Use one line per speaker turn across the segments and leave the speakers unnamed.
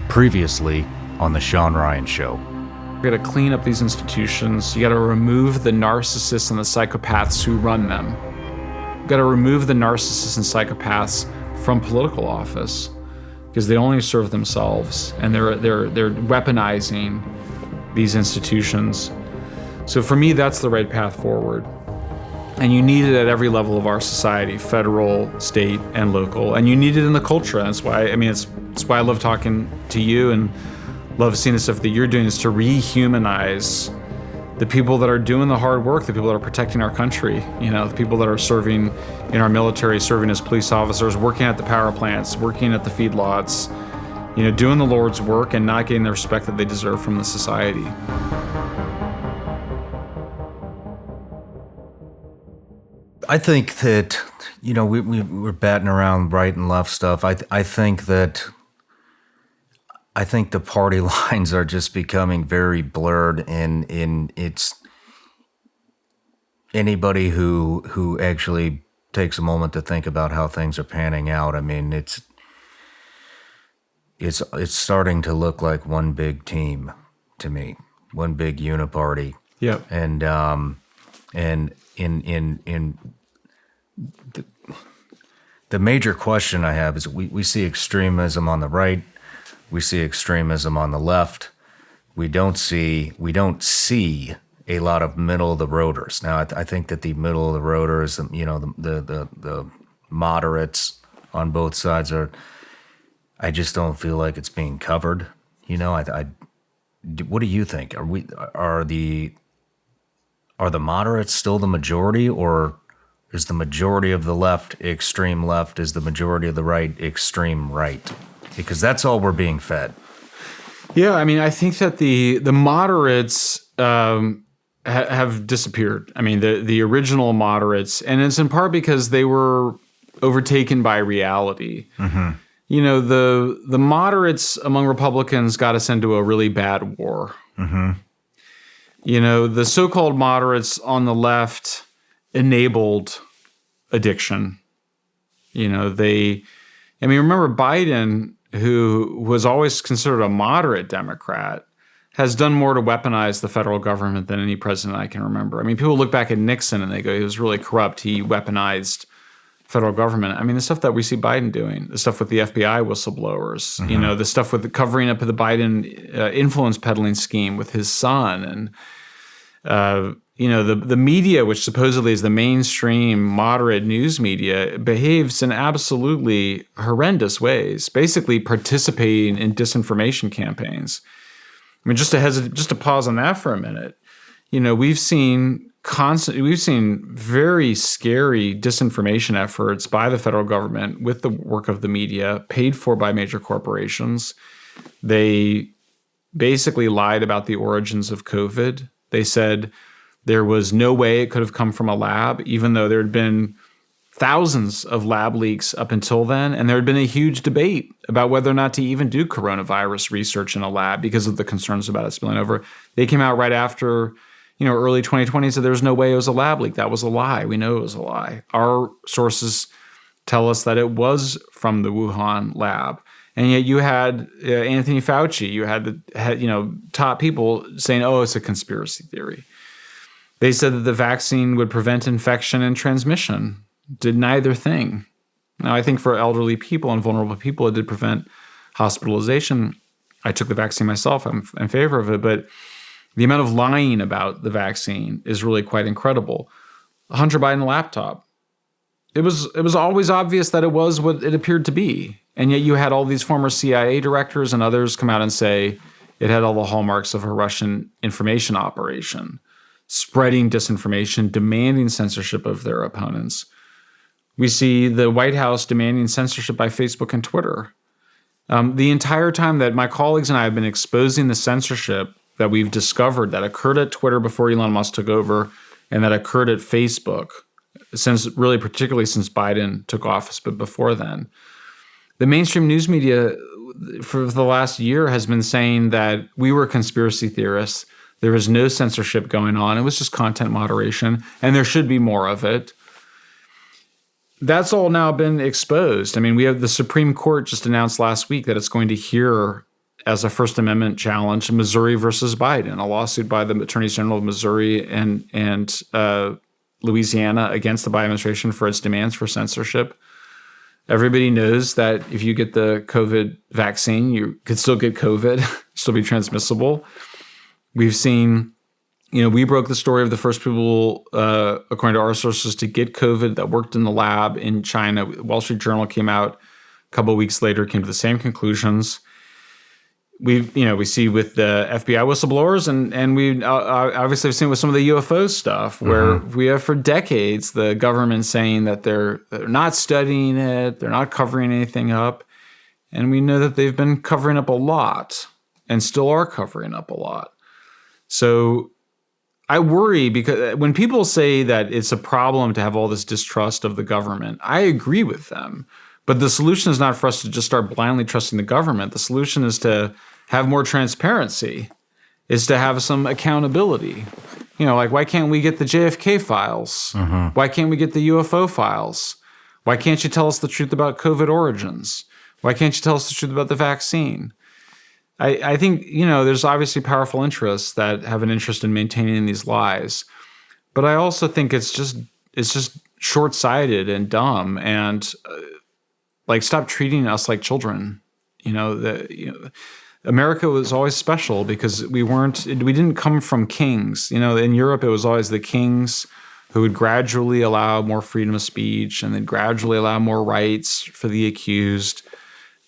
Previously on the Shawn Ryan Show.
You got to clean up these institutions. You got to remove the narcissists and the psychopaths who run them. You got to remove the narcissists and psychopaths from political office because they only serve themselves, and they're weaponizing these institutions. So for me, that's the right path forward. And you need it at every level of our society, federal, state, and local. And you need it in the culture. That's why, it's why I love talking to you and love seeing the stuff that you're doing, is to rehumanize the people that are doing the hard work, the people that are protecting our country, the people that are serving in our military, serving as police officers, working at the power plants, working at the feedlots, doing the Lord's work and not getting the respect that they deserve from the society.
I think that, we're batting around right and left stuff. I think the party lines are just becoming very blurred, and it's anybody who actually takes a moment to think about how things are panning out. It's starting to look like one big team to me, one big uniparty.
Yeah.
And in the major question I have is we see extremism on the right, we see extremism on the left. We don't see a lot of middle of the roaders. Now I think that the middle of the roaders, the moderates on both sides I just don't feel like it's being covered. What do you think? Are the moderates still the majority, or is the majority of the left extreme left? Is the majority of the right extreme right? Because that's all we're being fed.
Yeah, I think that the moderates have disappeared. The original moderates, and it's in part because they were overtaken by reality. Mm-hmm. The moderates among Republicans got us into a really bad war. Mm-hmm. The so-called moderates on the left enabled addiction. Remember Biden, who was always considered a moderate Democrat, has done more to weaponize the federal government than any president I can remember. People look back at Nixon and they go, he was really corrupt. He weaponized federal government. The stuff that we see Biden doing, the stuff with the FBI whistleblowers, mm-hmm. The stuff with the covering up of the Biden influence peddling scheme with his son, and the media, which supposedly is the mainstream moderate news media, behaves in absolutely horrendous ways, basically participating in disinformation campaigns. Just to pause on that for a minute, we've seen very scary disinformation efforts by the federal government with the work of the media, paid for by major corporations. They basically lied about the origins of COVID. They said there was no way it could have come from a lab, even though there had been thousands of lab leaks up until then. And there had been a huge debate about whether or not to even do coronavirus research in a lab because of the concerns about it spilling over. They came out right after, early 2020, said there was no way it was a lab leak. That was a lie. We know it was a lie. Our sources tell us that it was from the Wuhan lab. And yet you had Anthony Fauci, you had top people saying, oh, it's a conspiracy theory. They said that the vaccine would prevent infection and transmission. Did neither thing. Now, I think for elderly people and vulnerable people, it did prevent hospitalization. I took the vaccine myself. I'm in favor of it. But the amount of lying about the vaccine is really quite incredible. A Hunter Biden laptop. It was always obvious that it was what it appeared to be. And yet you had all these former CIA directors and others come out and say it had all the hallmarks of a Russian information operation, spreading disinformation, demanding censorship of their opponents. We see the White House demanding censorship by Facebook and Twitter. The entire time that my colleagues and I have been exposing the censorship that we've discovered that occurred at Twitter before Elon Musk took over and that occurred at Facebook, particularly since Biden took office, but before then, the mainstream news media for the last year has been saying that we were conspiracy theorists. There was no censorship going on. It was just content moderation, and there should be more of it. That's all now been exposed. We have the Supreme Court just announced last week that it's going to hear as a First Amendment challenge Missouri versus Biden, a lawsuit by the attorneys general of Missouri and Louisiana against the Biden administration for its demands for censorship. Everybody knows that if you get the COVID vaccine, you could still get COVID, still be transmissible. We've seen, we broke the story of the first people, according to our sources, to get COVID that worked in the lab in China. Wall Street Journal came out a couple of weeks later, came to the same conclusions. We see with the FBI whistleblowers, and we obviously have seen with some of the UFO stuff, where we have for decades the government saying that they're not studying it, they're not covering anything up, and we know that they've been covering up a lot, and still are covering up a lot. So I worry, because when people say that it's a problem to have all this distrust of the government, I agree with them. But the solution is not for us to just start blindly trusting the government. The solution is to have more transparency, is to have some accountability. Like, why can't we get the JFK files? Why can't we get the UFO files? Why can't you tell us the truth about COVID origins? Why can't you tell us the truth about the vaccine? I think, there's obviously powerful interests that have an interest in maintaining these lies. But I also think it's just short-sighted and dumb, and stop treating us like children. America was always special because we didn't come from kings. In Europe, it was always the kings who would gradually allow more freedom of speech and then gradually allow more rights for the accused.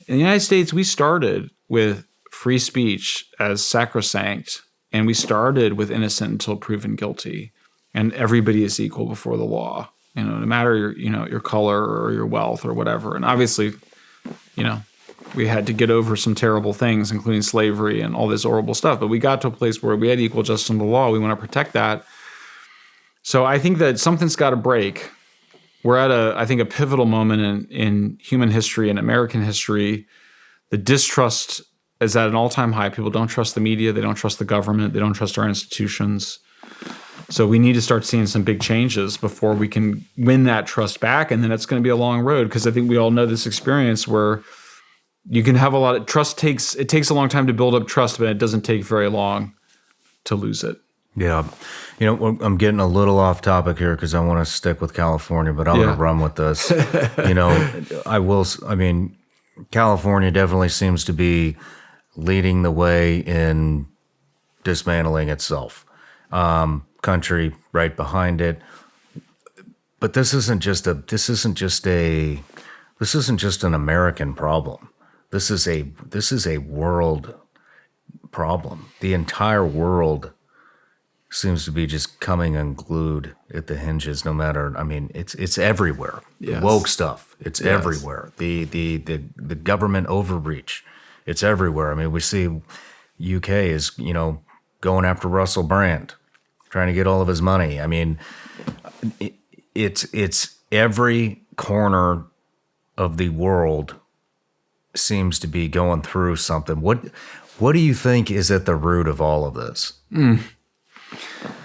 In the United States, we started with free speech as sacrosanct, and we started with innocent until proven guilty, and everybody is equal before the law. No matter your color or your wealth or whatever. And obviously, we had to get over some terrible things, including slavery and all this horrible stuff. But we got to a place where we had equal justice under the law. We want to protect that. So I think that something's got to break. We're at a pivotal moment in human history and American history. The distrust is at an all-time high. People don't trust the media. They don't trust the government. They don't trust our institutions. So we need to start seeing some big changes before we can win that trust back. And then it's going to be a long road, because I think we all know this experience where you can have a lot of trust. It takes a long time to build up trust, but it doesn't take very long to lose it.
Yeah. I'm getting a little off topic here because I want to stick with California, but I'm going to run with this. California definitely seems to be leading the way in dismantling itself. Country right behind it, but this isn't just an American problem. This is a world problem. The entire world seems to be just coming unglued at the hinges. No matter, it's everywhere. Yes. The woke stuff, it's everywhere. The government overreach, it's everywhere. We see UK is going after Russell Brand, trying to get all of his money. It's every corner of the world seems to be going through something. What do you think is at the root of all of this?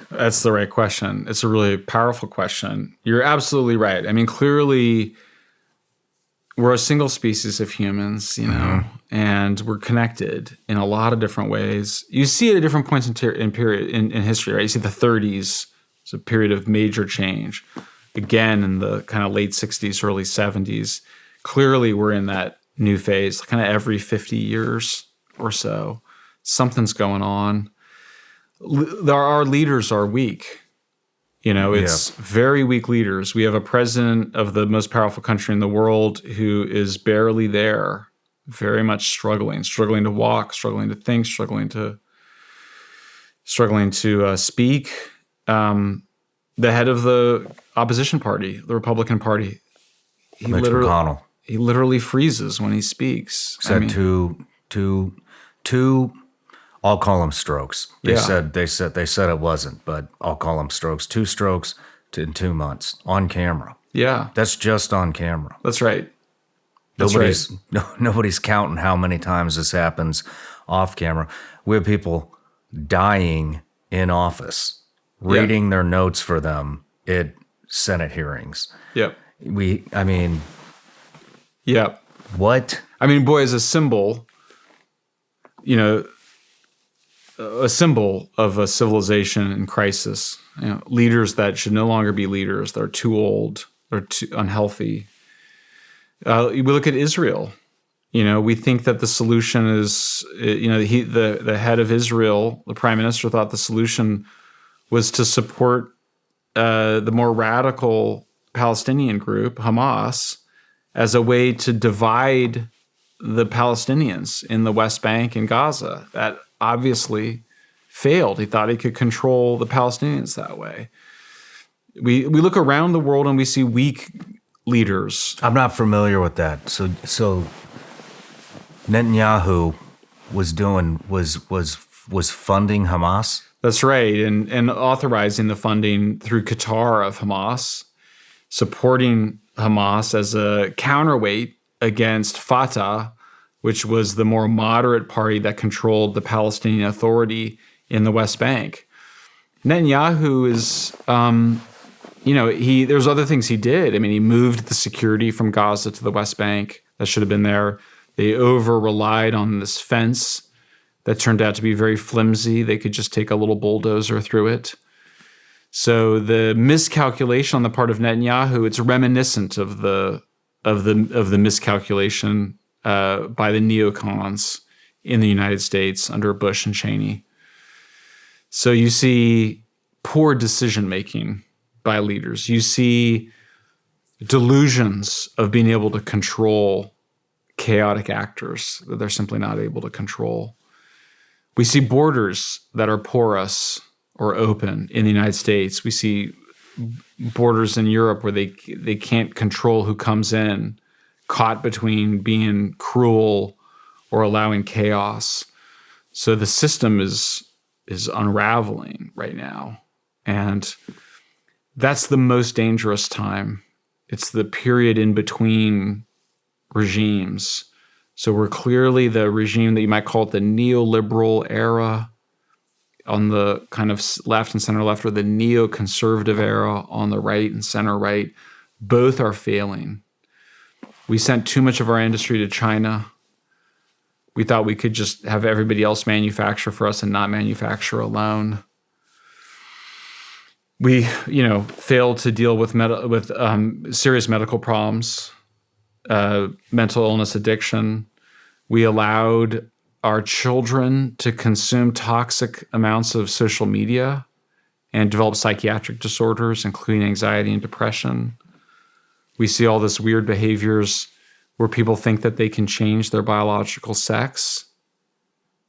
That's the right question. It's a really powerful question. You're absolutely right. Clearly, we're a single species of humans, and we're connected in a lot of different ways. You see it at different points in history, right? You see the 30s, it's a period of major change. Again, in the kind of late 60s, early 70s, clearly we're in that new phase, kind of every 50 years or so. Something's going on. Our leaders are weak. It's very weak leaders. We have a president of the most powerful country in the world who is barely there, very much struggling to walk, struggling to think, struggling to speak. The head of the opposition party, the Republican Party,
Mitch McConnell.
He literally freezes when he speaks.
Said two. I'll call them strokes. They said it wasn't, but I'll call them strokes. 2 strokes in 2 months on camera.
Yeah,
that's just on camera.
That's right.
Nobody's counting how many times this happens off camera. We have people dying in office, reading their notes for them at Senate hearings.
Yep.
What?
Boy, as a symbol, a symbol of a civilization in crisis. Leaders that should no longer be leaders. They're too old. They're too unhealthy. We look at Israel. We think that the solution is, the head of Israel, the prime minister, thought the solution was to support the more radical Palestinian group, Hamas, as a way to divide the Palestinians in the West Bank and Gaza. That obviously failed. He thought he could control the Palestinians that way. We look around the world and we see weak leaders.
I'm not familiar with that. So Netanyahu was funding Hamas?
That's right, and authorizing the funding through Qatar of Hamas, supporting Hamas as a counterweight against Fatah, which was the more moderate party that controlled the Palestinian Authority in the West Bank. Netanyahu is, there's other things he did. I mean, he moved the security from Gaza to the West Bank. That should have been there. They over-relied on this fence that turned out to be very flimsy. They could just take a little bulldozer through it. So the miscalculation on the part of Netanyahu, it's reminiscent of the miscalculation by the neocons in the United States under Bush and Cheney. So you see poor decision-making by leaders. You see delusions of being able to control chaotic actors that they're simply not able to control. We see borders that are porous or open in the United States. We see borders in Europe where they can't control who comes in, caught between being cruel or allowing chaos. So the system is unraveling right now. And that's the most dangerous time. It's the period in between regimes. So we're clearly the regime that you might call it the neoliberal era on the kind of left and center left, or the neoconservative era on the right and center right. Both are failing. We sent too much of our industry to China. We thought we could just have everybody else manufacture for us and not manufacture alone. We, failed to deal with serious medical problems, mental illness, addiction. We allowed our children to consume toxic amounts of social media and develop psychiatric disorders, including anxiety and depression. We see all this weird behaviors where people think that they can change their biological sex.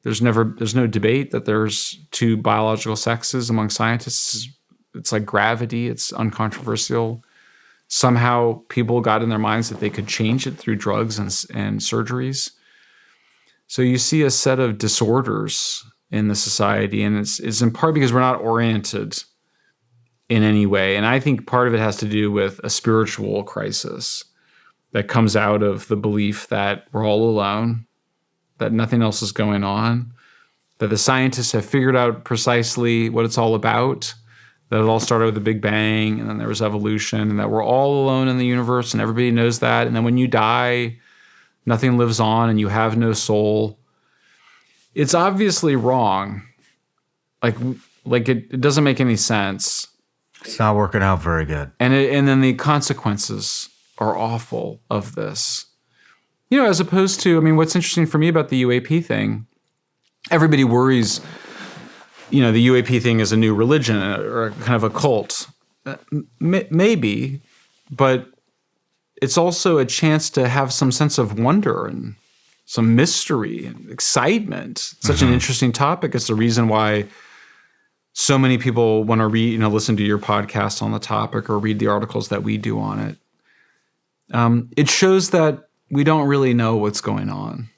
There's no debate that there's two biological sexes among scientists. It's like gravity. It's uncontroversial. Somehow people got in their minds that they could change it through drugs and surgeries. So you see a set of disorders in the society, and it's in part because we're not oriented in any way. And I think part of it has to do with a spiritual crisis that comes out of the belief that we're all alone, that nothing else is going on, that the scientists have figured out precisely what it's all about, that it all started with the Big Bang, and then there was evolution, and that we're all alone in the universe, and everybody knows that. And then when you die, nothing lives on, and you have no soul. It's obviously wrong. Like it doesn't make any sense.
It's not working out very good.
And then the consequences are awful of this. As opposed to, what's interesting for me about the UAP thing, everybody worries, the UAP thing is a new religion or kind of a cult. Maybe, but it's also a chance to have some sense of wonder and some mystery and excitement. Such an interesting topic. It's the reason why so many people want to read, listen to your podcast on the topic or read the articles that we do on it. It shows that we don't really know what's going on.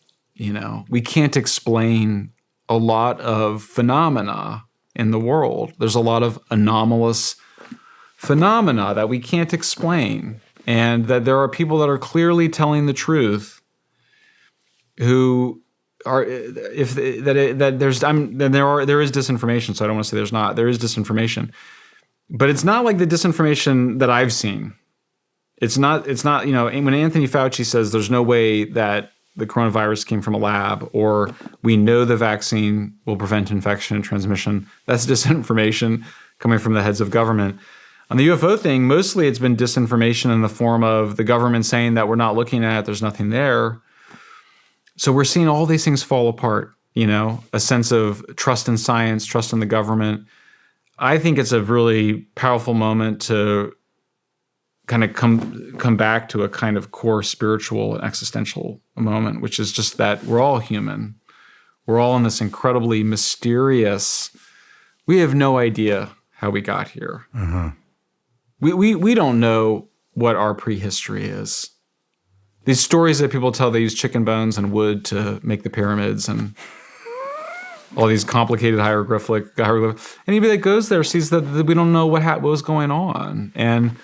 We can't explain a lot of phenomena in the world. There's a lot of anomalous phenomena that we can't explain. And that there are people that are clearly telling the truth, who are there is disinformation. So I don't want to say there's not. There is disinformation, but it's not like the disinformation that I've seen. It's not. When Anthony Fauci says there's no way that the coronavirus came from a lab, or we know the vaccine will prevent infection and transmission. That's disinformation coming from the heads of government. On the UFO thing, mostly it's been disinformation in the form of the government saying that we're not looking at it, there's nothing there. So we're seeing all these things fall apart, a sense of trust in science, trust in the government. I think it's a really powerful moment to kind of come back to a kind of core spiritual and existential moment, which is just that we're all human. We're all in this incredibly mysterious, we have no idea how we got here. Mm-hmm. We don't know what our prehistory is. These stories that people tell, they use chicken bones and wood to make the pyramids and all these complicated hieroglyphic. Anybody that goes there sees that we don't know what was going on. And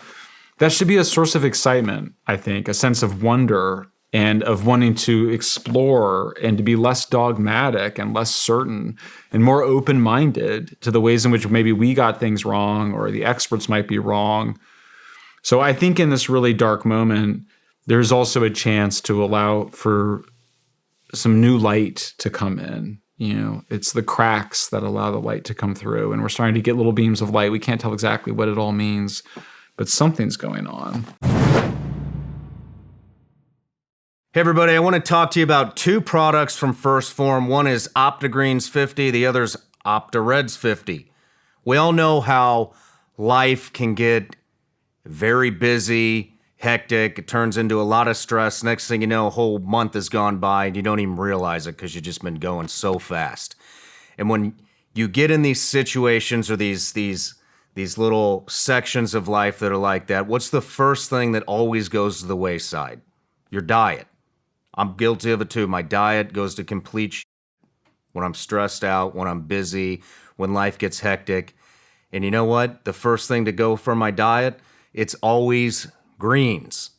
that should be a source of excitement, I think, a sense of wonder and of wanting to explore and to be less dogmatic and less certain and more open-minded to the ways in which maybe we got things wrong or the experts might be wrong. So I think in this really dark moment, there's also a chance to allow for some new light to come in. It's the cracks that allow the light to come through, and we're starting to get little beams of light. We can't tell exactly what it all means, but something's going on.
Hey everybody, I want to talk to you about two products from First Form. One is OptiGreens 50, the other is OptiReds 50. We all know how life can get very busy, hectic. It turns into a lot of stress. Next thing you know, a whole month has gone by and you don't even realize it because you've just been going so fast. And when you get in these situations or these little sections of life that are like that, what's the first thing that always goes to the wayside? Your diet. I'm guilty of it too. My diet goes to complete shit when I'm stressed out, when I'm busy, when life gets hectic. And you know what? The first thing to go for my diet, it's always greens.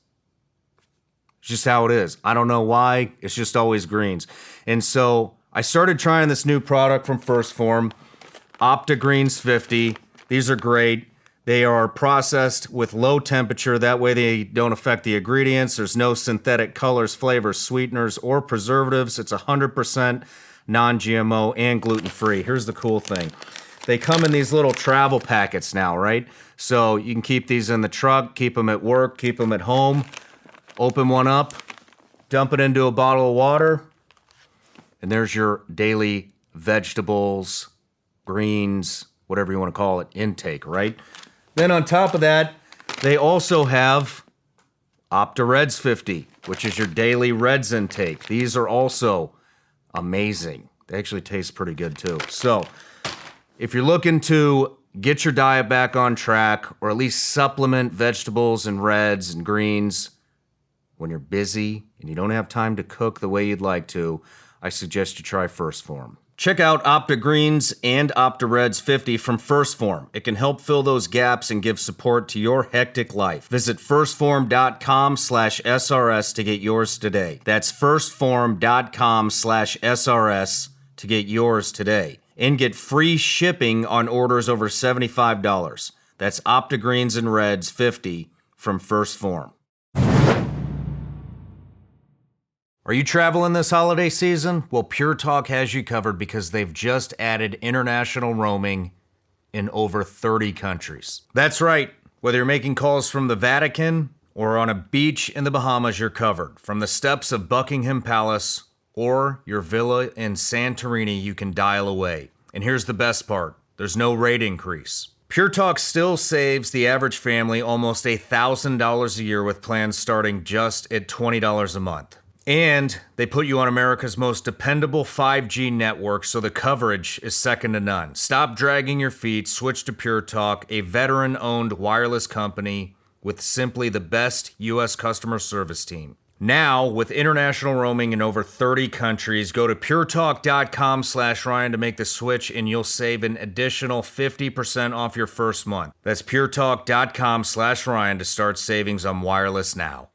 It's just how it is. I don't know why. It's just always greens. And so I started trying this new product from First Form, OptiGreens 50. These are great. They are processed with low temperature. That way they don't affect the ingredients. There's no synthetic colors, flavors, sweeteners, or preservatives. It's 100% non-GMO and gluten-free. Here's the cool thing. They come in these little travel packets now, right? So you can keep these in the truck, keep them at work, keep them at home. Open one up, dump it into a bottle of water, and there's your daily vegetables, greens, whatever you want to call it, intake, right? Then on top of that, they also have OptiReds 50, which is your daily reds intake. These are also amazing. They actually taste pretty good too. So if you're looking to get your diet back on track, or at least supplement vegetables and reds and greens when you're busy and you don't have time to cook the way you'd like to, I suggest you try First Form. Check out OptiGreens and OptiReds 50 from First Form. It can help fill those gaps and give support to your hectic life. Visit firstform.com/SRS to get yours today. That's firstform.com/SRS to get yours today. And get free shipping on orders over $75. That's OptiGreens and Reds 50 from First Form. Are you traveling this holiday season? Well, Pure Talk has you covered because they've just added international roaming in over 30 countries. That's right. Whether you're making calls from the Vatican or on a beach in the Bahamas, you're covered. From the steps of Buckingham Palace or your villa in Santorini, you can dial away. And here's the best part. There's no rate increase. Pure Talk still saves the average family almost $1,000 a year with plans starting just at $20 a month. And they put you on America's most dependable 5G network, so the coverage is second to none. Stop dragging your feet, switch to Pure Talk, a veteran-owned wireless company with simply the best U.S. customer service team. Now, with international roaming in over 30 countries, go to puretalk.com/Ryan to make the switch, and you'll save an additional 50% off your first month. That's puretalk.com/Ryan to start savings on wireless now.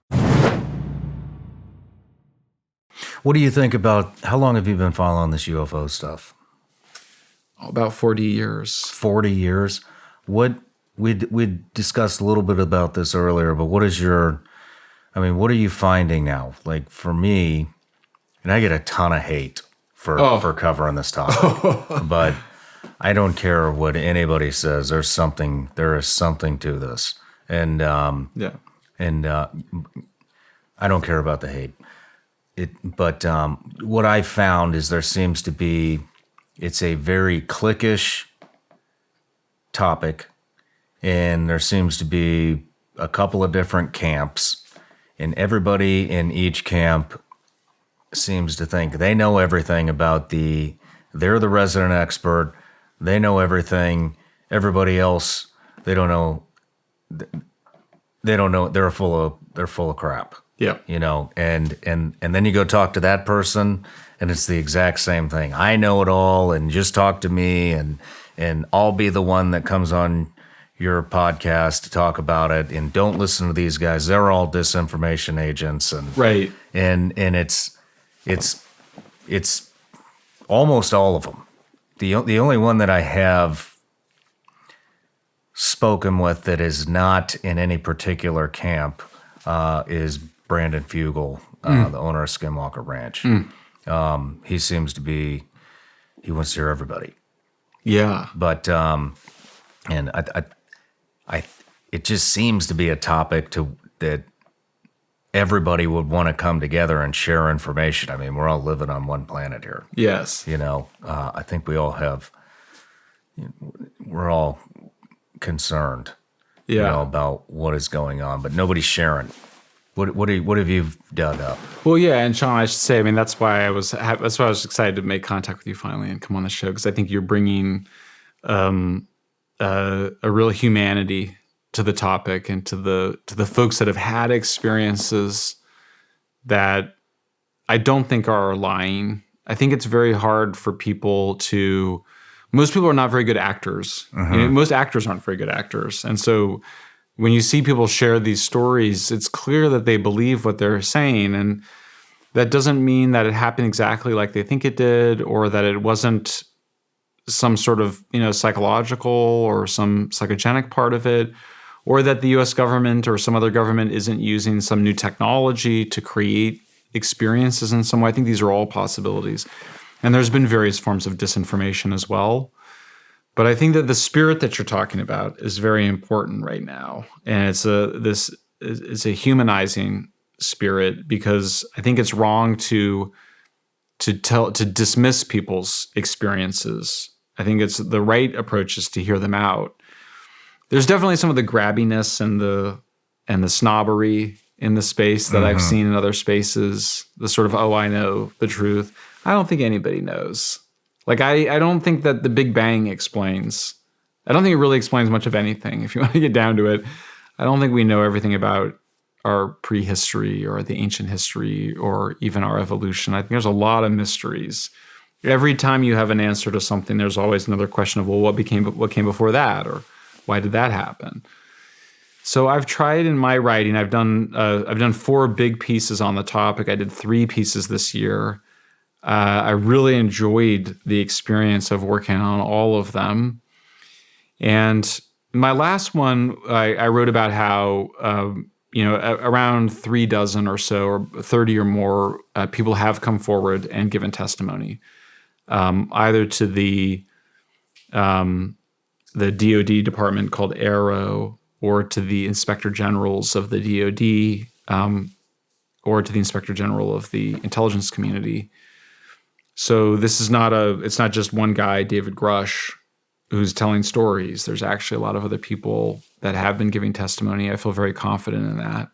What do you think about, how long have you been following this UFO stuff?
About 40 years.
40 years? We discussed a little bit about this earlier, but what are you finding now? Like for me, And I get a ton of hate for covering this topic. But I don't care what anybody says. There is something to this. And I don't care about the hate. But what I found is there seems to be, it's a very cliquish topic, and there seems to be a couple of different camps, and everybody in each camp seems to think they know everything about they're the resident expert, they know everything, everybody else, they don't know, they're full of crap.
Yeah.
And then you go talk to that person and it's the exact same thing. I know it all, and just talk to me, and I'll be the one that comes on your podcast to talk about it, and don't listen to these guys. They're all disinformation agents. And
right.
And it's almost all of them. The only one that I have spoken with that is not in any particular camp is Brandon Fugel, the owner of Skinwalker Ranch. He seems to be, he wants to hear everybody.
Yeah.
But and I it just seems to be a topic that everybody would want to come together and share information. I mean, we're all living on one planet here.
Yes.
I think we all have, we're all concerned, about what is going on, but nobody's sharing. What have you dug up?
Well, yeah, and Shawn, I should say, I mean, that's why I was excited to make contact with you finally and come on the show, because I think you're bringing a real humanity to the topic and to the folks that have had experiences that I don't think are lying. I think it's very hard for people to. Most people are not very good actors. Most actors aren't very good actors, and so when you see people share these stories, it's clear that they believe what they're saying, and that doesn't mean that it happened exactly like they think it did, or that it wasn't some sort of psychological or some psychogenic part of it, or that the U.S. government or some other government isn't using some new technology to create experiences in some way. I think these are all possibilities. And there's been various forms of disinformation as well. But I think that the spirit that you're talking about is very important right now. And it's a humanizing spirit, because I think it's wrong to dismiss people's experiences. I think it's the right approach is to hear them out. There's definitely some of the grabbiness and the snobbery in the space that I've seen in other spaces. The sort of, I know the truth. I don't think anybody knows. Like, I don't think that the Big Bang explains. I don't think it really explains much of anything. If you want to get down to it, I don't think we know everything about our prehistory or the ancient history or even our evolution. I think there's a lot of mysteries. Every time you have an answer to something, there's always another question of, well, what came before that, or why did that happen? So I've tried in my writing. I've done 4 big pieces on the topic. I did 3 pieces this year. I really enjoyed the experience of working on all of them. And my last one, I wrote about how, around 3 dozen or so, or 30 or more people have come forward and given testimony, either to the DoD department called AARO, or to the Inspector Generals of the DoD, or to the Inspector General of the intelligence community. So this is it's not just one guy, David Grush, who's telling stories. There's actually a lot of other people that have been giving testimony. I feel very confident in that.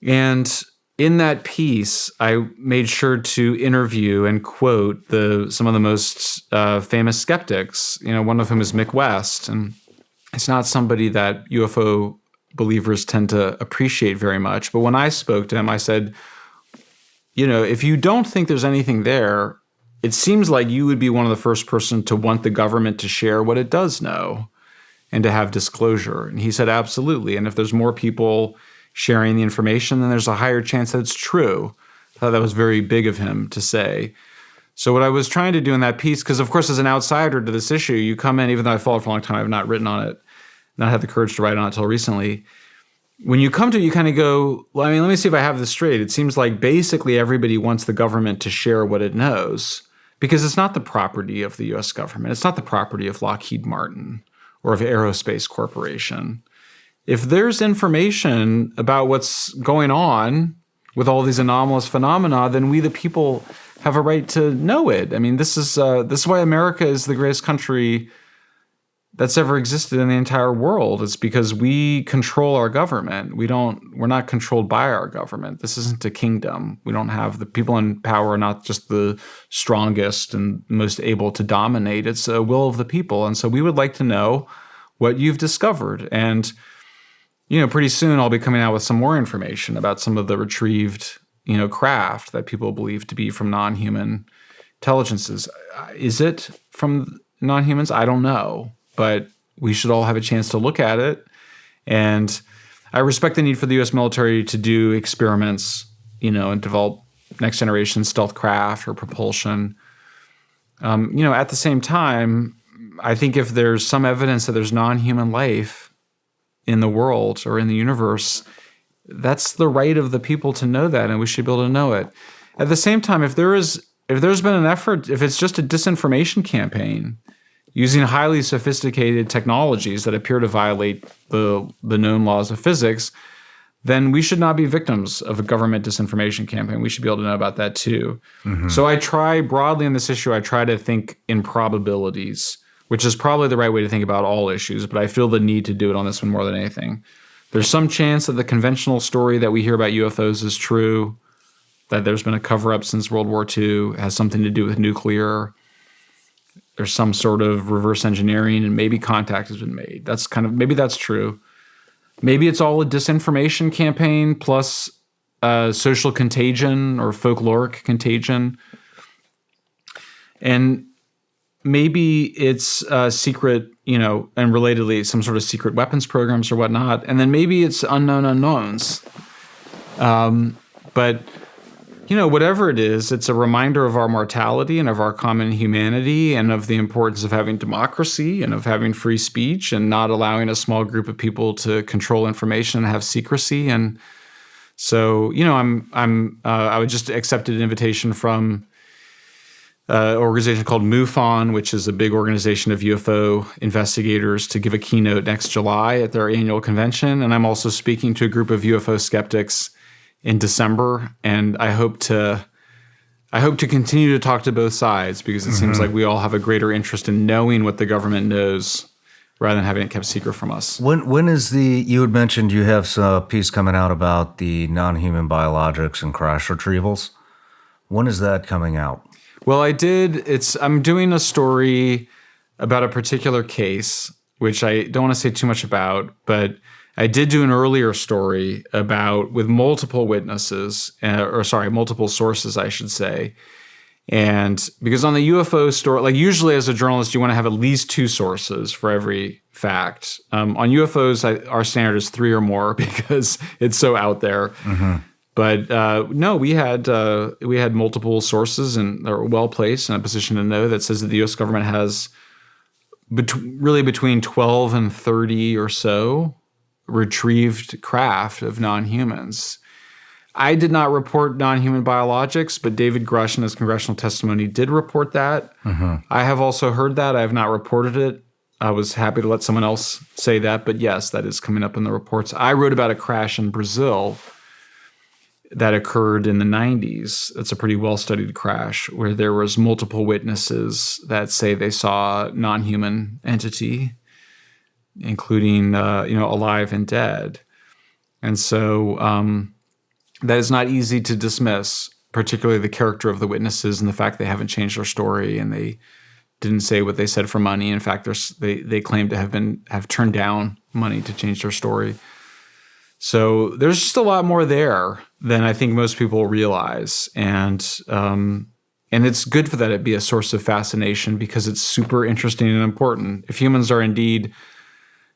And in that piece, I made sure to interview and quote some of the most famous skeptics, one of whom is Mick West. And it's not somebody that UFO believers tend to appreciate very much. But when I spoke to him, I said, if you don't think there's anything there, it seems like you would be one of the first person to want the government to share what it does know and to have disclosure. And he said, absolutely. And if there's more people sharing the information, then there's a higher chance that it's true. I thought that was very big of him to say. So what I was trying to do in that piece, because of course, as an outsider to this issue, you come in, even though I followed for a long time, I've not written on it, not had the courage to write on it until recently. when you come to it, you kind of go, well, I mean, let me see if I have this straight. It seems like basically everybody wants the government to share what it knows because it's not the property of the U.S. government. It's not the property of Lockheed Martin or of Aerospace Corporation. If there's information about what's going on with all these anomalous phenomena, then we, the people, have a right to know it. I mean, this is why America is the greatest country that's ever existed in the entire world. It's because we control our government. We're not controlled by our government. This isn't a kingdom. We don't have the people in power are not just the strongest and most able to dominate. It's a will of the people. And so we would like to know what you've discovered. And, pretty soon I'll be coming out with some more information about some of the retrieved, craft that people believe to be from non-human intelligences. Is it from non-humans? I don't know. But we should all have a chance to look at it. And I respect the need for the U.S. military to do experiments, and develop next generation stealth craft or propulsion. At the same time, I think if there's some evidence that there's non-human life in the world or in the universe, that's the right of the people to know that, and we should be able to know it. At the same time, if there's been an effort, if it's just a disinformation campaign, using highly sophisticated technologies that appear to violate the known laws of physics, then we should not be victims of a government disinformation campaign. We should be able to know about that too. Mm-hmm. So I try broadly in this issue, I try to think in probabilities, which is probably the right way to think about all issues, but I feel the need to do it on this one more than anything. There's some chance that the conventional story that we hear about UFOs is true, that there's been a cover-up since World War II, has something to do with nuclear. There's some sort of reverse engineering and maybe contact has been made. Maybe that's true. Maybe it's all a disinformation campaign plus social contagion or folkloric contagion. And maybe it's secret, and relatedly some sort of secret weapons programs or whatnot. And then maybe it's unknown unknowns. But whatever it is, it's a reminder of our mortality and of our common humanity and of the importance of having democracy and of having free speech and not allowing a small group of people to control information and have secrecy. And so, I would just accepted an invitation from an organization called MUFON, which is a big organization of UFO investigators, to give a keynote next July at their annual convention. And I'm also speaking to a group of UFO skeptics in December, and I hope to continue to talk to both sides because it seems like we all have a greater interest in knowing what the government knows rather than having it kept secret from us.
When is you had mentioned you have a piece coming out about the non-human biologics and crash retrievals. When is that coming out?
Well, I'm doing a story about a particular case, which I don't want to say too much about, but I did do an earlier story with multiple witnesses, multiple sources, I should say. And because on the UFO story, like usually as a journalist, you want to have at least two sources for every fact. On UFOs, our standard is 3 or more because it's so out there. Mm-hmm. But no, we had multiple sources and they're well placed in a position to know that says that the U.S. government has between 12 and 30 or so retrieved craft of non-humans. I did not report non-human biologics, but David Grush in his congressional testimony did report that. Mm-hmm. I have also heard that. I have not reported it. I was happy to let someone else say that, but yes, that is coming up in the reports. I wrote about a crash in Brazil that occurred in the 90s. It's a pretty well-studied crash where there was multiple witnesses that say they saw a non-human entity, including alive and dead. And so that is not easy to dismiss, particularly the character of the witnesses and the fact they haven't changed their story and they didn't say what they said for money. In fact, they claim to have turned down money to change their story. So there's just a lot more there than I think most people realize. And it's good for that it be a source of fascination because it's super interesting and important. If humans are indeed,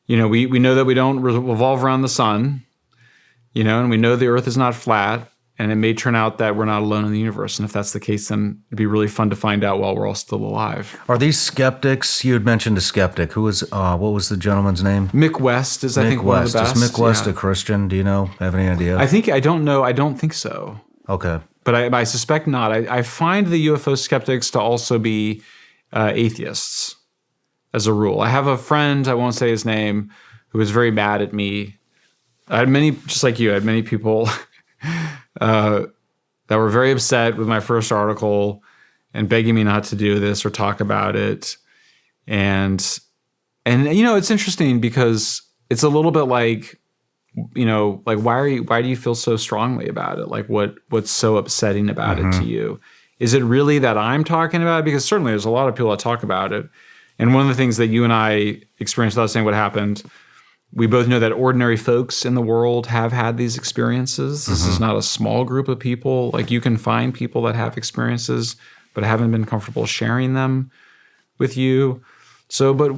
we know that we don't revolve around the sun, and we know the earth is not flat. And it may turn out that we're not alone in the universe. And if that's the case, then it'd be really fun to find out while we're all still alive.
Are these skeptics? You had mentioned a skeptic. Who was, what was the gentleman's name?
Mick West is, I think, one of the best.
Is Mick West a Christian? Do you know? Have any idea?
I don't know. I don't think so.
Okay.
But I suspect not. I find the UFO skeptics to also be atheists as a rule. I have a friend, I won't say his name, who was very mad at me. I had many, just like you, I had many people that were very upset with my first article and begging me not to do this or talk about it. And it's interesting because it's a little bit like, why do you feel so strongly about it? Like what's so upsetting about it to you? Is it really that I'm talking about it? Because certainly there's a lot of people that talk about it. And one of the things that you and I experienced without saying what happened, we both know that ordinary folks in the world have had these experiences. This is not a small group of people. Like you can find people that have experiences, but haven't been comfortable sharing them with you. So, but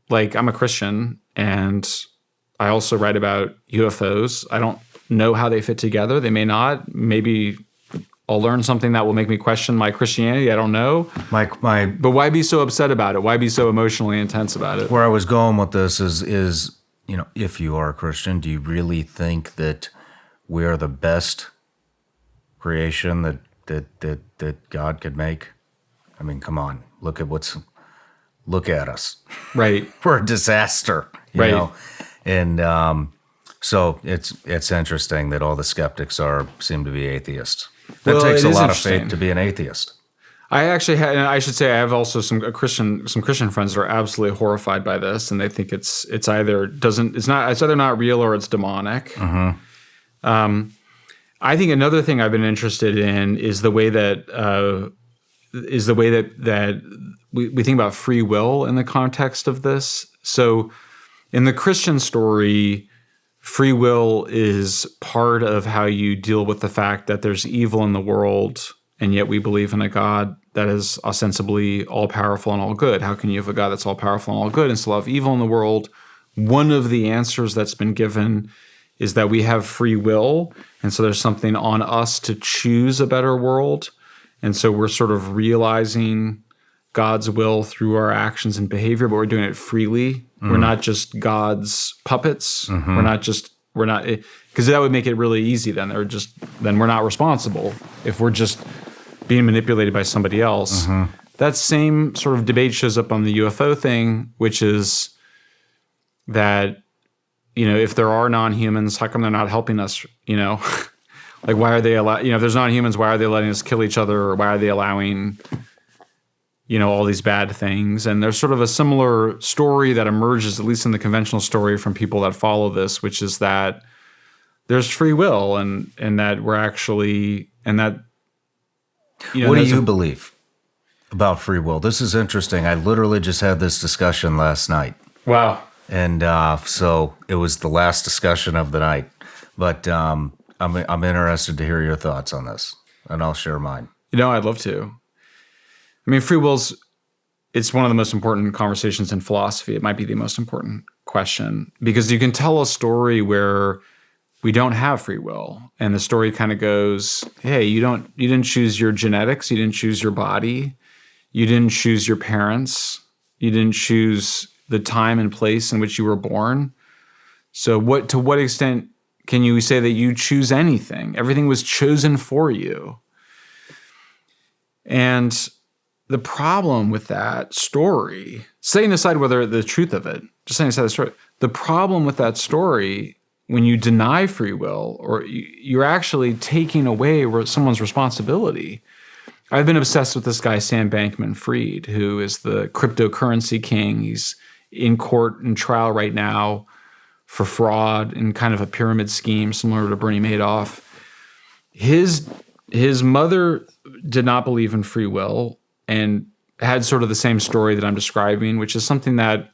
like I'm a Christian and I also write about UFOs. I don't know how they fit together. They may not. Maybe I'll learn something that will make me question my Christianity. I don't know. But why be so upset about it? Why be so emotionally intense about it?
Where I was going with this is if you are a Christian, do you really think that we are the best creation that God could make? I mean, come on, look at us.
Right.
We're a disaster, you know? And so it's interesting that all the skeptics seem to be atheists. That takes a lot of faith to be an atheist.
I actually had, and I should say, I have also some Christian friends that are absolutely horrified by this, and they think it's either not real or it's demonic. I think another thing I've been interested in is the way that we think about free will in the context of this. So, in the Christian story, free will is part of how you deal with the fact that there's evil in the world, and yet we believe in a God that is ostensibly all-powerful and all good. How can you have a God that's all-powerful and all good and still have evil in the world? One of the answers that's been given is that we have free will, and so there's something on us to choose a better world. And so we're sort of realizing God's will through our actions and behavior, but we're doing it freely. We're not just God's puppets. We're not, because that would make it really easy. Then we're not responsible if we're just being manipulated by somebody else. That same sort of debate shows up on the UFO thing, which is that, if there are non-humans, how come they're not helping us? Like why are they if there's non-humans, why are they letting us kill each other, or why are they allowing all these bad things? And there's sort of a similar story that emerges, at least in the conventional story, from people that follow this, which is that there's free will and that we're actually, and that,
what do you believe about free will? This is interesting. I literally just had this discussion last night.
Wow.
And so it was the last discussion of the night, but I'm interested to hear your thoughts on this, and I'll share mine.
I'd love to. I mean, free will's, it's one of the most important conversations in philosophy. It might be the most important question, because you can tell a story where we don't have free will, and the story kind of goes, hey, you didn't choose your genetics, you didn't choose your body, you didn't choose your parents, you didn't choose the time and place in which you were born. So to what extent can you say that you choose anything? Everything was chosen for you. And the problem with that story, setting aside whether the truth of it, just setting aside the story, the problem with that story, when you deny free will, or you're actually taking away someone's responsibility. I've been obsessed with this guy, Sam Bankman-Fried, who is the cryptocurrency king. He's in court and trial right now for fraud in kind of a pyramid scheme similar to Bernie Madoff. His mother did not believe in free will and had sort of the same story that I'm describing, which is something that,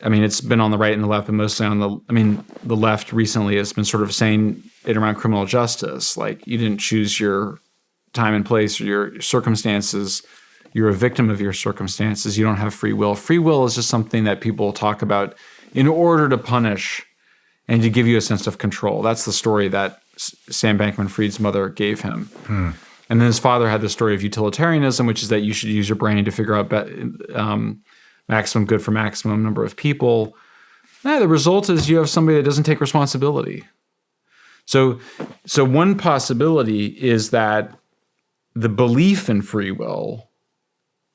it's been on the right and the left, but mostly on the left recently has been sort of saying it around criminal justice. Like, you didn't choose your time and place or your circumstances. You're a victim of your circumstances. You don't have free will. Free will is just something that people talk about in order to punish and to give you a sense of control. That's the story that Sam Bankman-Fried's mother gave him. And then his father had the story of utilitarianism, which is that you should use your brain to figure out maximum good for maximum number of people. The result is you have somebody that doesn't take responsibility. So one possibility is that the belief in free will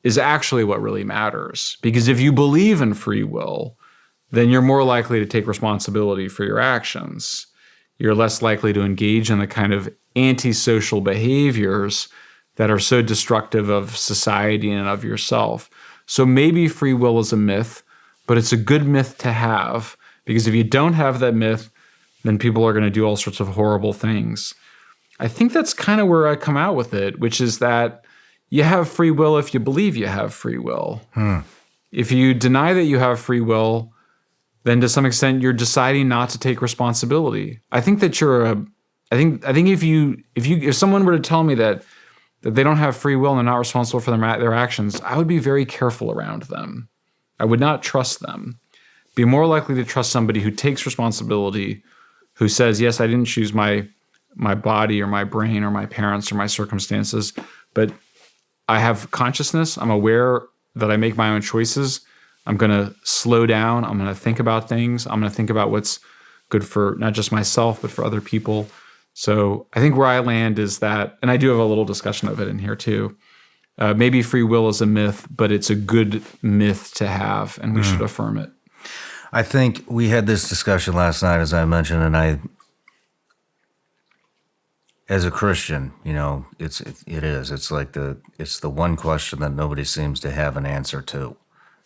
is actually what really matters. Because if you believe in free will, then you're more likely to take responsibility for your actions. You're less likely to engage in the kind of antisocial behaviors that are so destructive of society and of yourself. So maybe free will is a myth, but it's a good myth to have, because if you don't have that myth, then people are going to do all sorts of horrible things. I think that's kind of where I come out with it, which is that you have free will if you believe you have free will. If you deny that you have free will, then to some extent you're deciding not to take responsibility. I think that I think if someone were to tell me that they don't have free will and they're not responsible for their actions, I would be very careful around them. I would not trust them. Be more likely to trust somebody who takes responsibility, who says, yes, I didn't choose my body or my brain or my parents or my circumstances, but I have consciousness. I'm aware that I make my own choices. I'm going to slow down. I'm going to think about things. I'm going to think about what's good for not just myself, but for other people. So I think where I land is that, and I do have a little discussion of it in here too, maybe free will is a myth, but it's a good myth to have, and we should affirm it.
I think we had this discussion last night, as I mentioned, and as a Christian, it's the one question that nobody seems to have an answer to,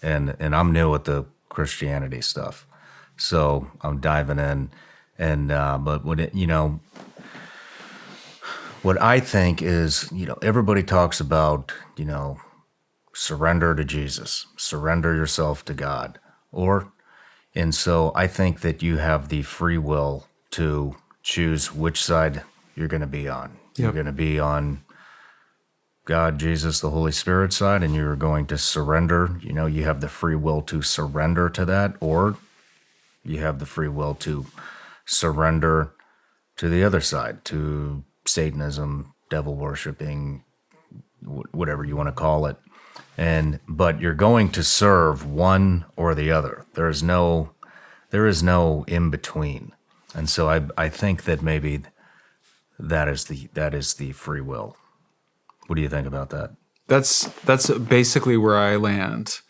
and I'm new at the Christianity stuff, so I'm diving in, and but what I think is, everybody talks about, surrender to Jesus, surrender yourself to God, and so I think that you have the free will to choose which side you're going to be on. Yep. You're going to be on God, Jesus, the Holy Spirit side, and you're going to surrender. You have the free will to surrender to that, or you have the free will to surrender to the other side, to Satanism, devil worshiping, whatever you want to call it. But you're going to serve one or the other. There is no in between. And so I think that maybe that is the free will. What do you think about that?
That's basically where I land.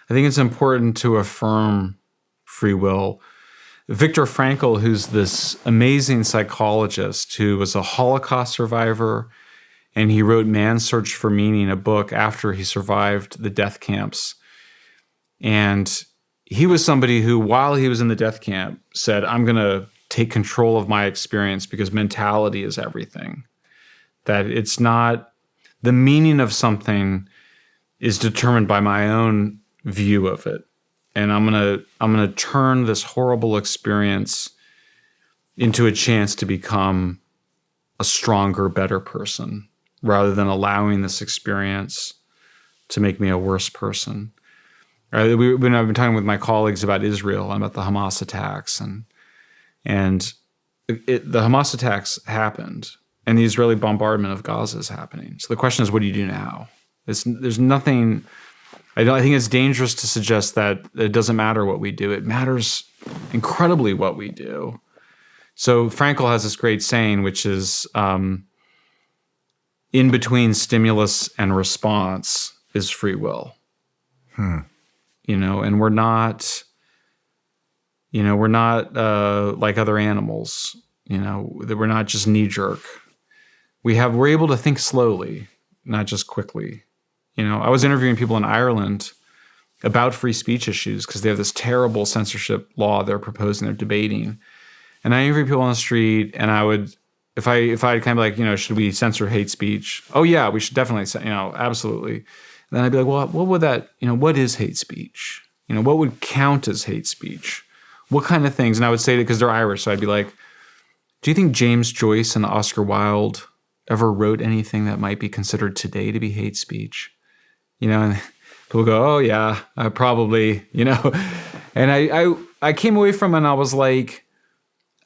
I think it's important to affirm free will. Viktor Frankl, who's this amazing psychologist who was a Holocaust survivor, and he wrote Man's Search for Meaning, a book after he survived the death camps. And he was somebody who, while he was in the death camp, said, I'm going to take control of my experience because mentality is everything. That it's not, the meaning of something is determined by my own view of it. And I'm gonna turn this horrible experience into a chance to become a stronger, better person, rather than allowing this experience to make me a worse person. I've been talking with my colleagues about Israel and about the Hamas attacks, and the Hamas attacks happened, and the Israeli bombardment of Gaza is happening. So the question is, what do you do now? There's nothing. I think it's dangerous to suggest that it doesn't matter what we do. It matters incredibly what we do. So Frankl has this great saying, which is, in between stimulus and response is free will. And we're not like other animals. That we're not just knee jerk. We're able to think slowly, not just quickly. I was interviewing people in Ireland about free speech issues because they have this terrible censorship law they're proposing, they're debating. And I interviewed people on the street, and I would, if I'd kind of like, should we censor hate speech? Oh yeah, we should definitely, absolutely. And then I'd be like, well, what would that, what is hate speech? What would count as hate speech? What kind of things? And I would say that because they're Irish, so I'd be like, do you think James Joyce and Oscar Wilde ever wrote anything that might be considered today to be hate speech? And people go, oh yeah, probably, And I came away from it and I was like,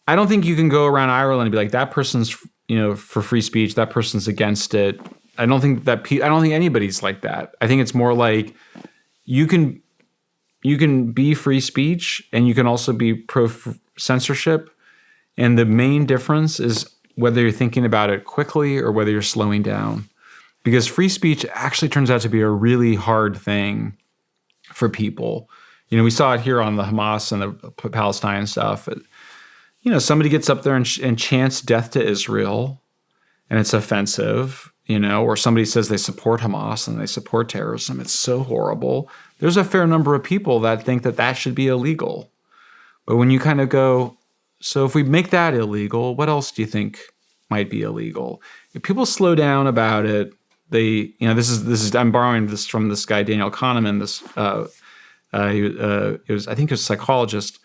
I don't think you can go around Ireland and be like, that person's, for free speech, that person's against it. I don't think anybody's like that. I think it's more like you can be free speech and you can also be pro censorship. And the main difference is whether you're thinking about it quickly or whether you're slowing down. Because free speech actually turns out to be a really hard thing for people. We saw it here on the Hamas and the Palestine stuff. Somebody gets up there and chants death to Israel, and it's offensive, or somebody says they support Hamas and they support terrorism. It's so horrible. There's a fair number of people that think that should be illegal. But when you kind of go, so if we make that illegal, what else do you think might be illegal? If people slow down about it, this is I'm borrowing this from this guy Daniel Kahneman. I think he was a psychologist.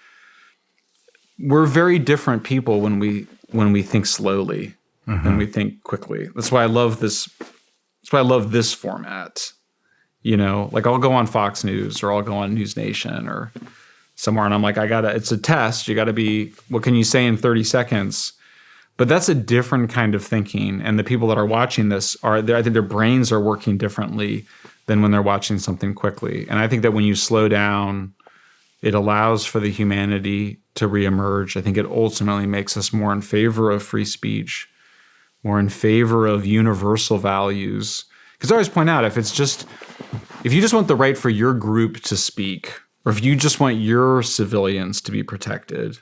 We're very different people when we think slowly and we think quickly. That's why I love this. That's why I love this format. Like I'll go on Fox News or I'll go on News Nation or somewhere, and I'm like, it's a test. You gotta be. What can you say in 30 seconds? But that's a different kind of thinking. And the people that are watching this I think their brains are working differently than when they're watching something quickly. And I think that when you slow down, it allows for the humanity to reemerge. I think it ultimately makes us more in favor of free speech, more in favor of universal values. Because I always point out, if you just want the right for your group to speak, or if you just want your civilians to be protected,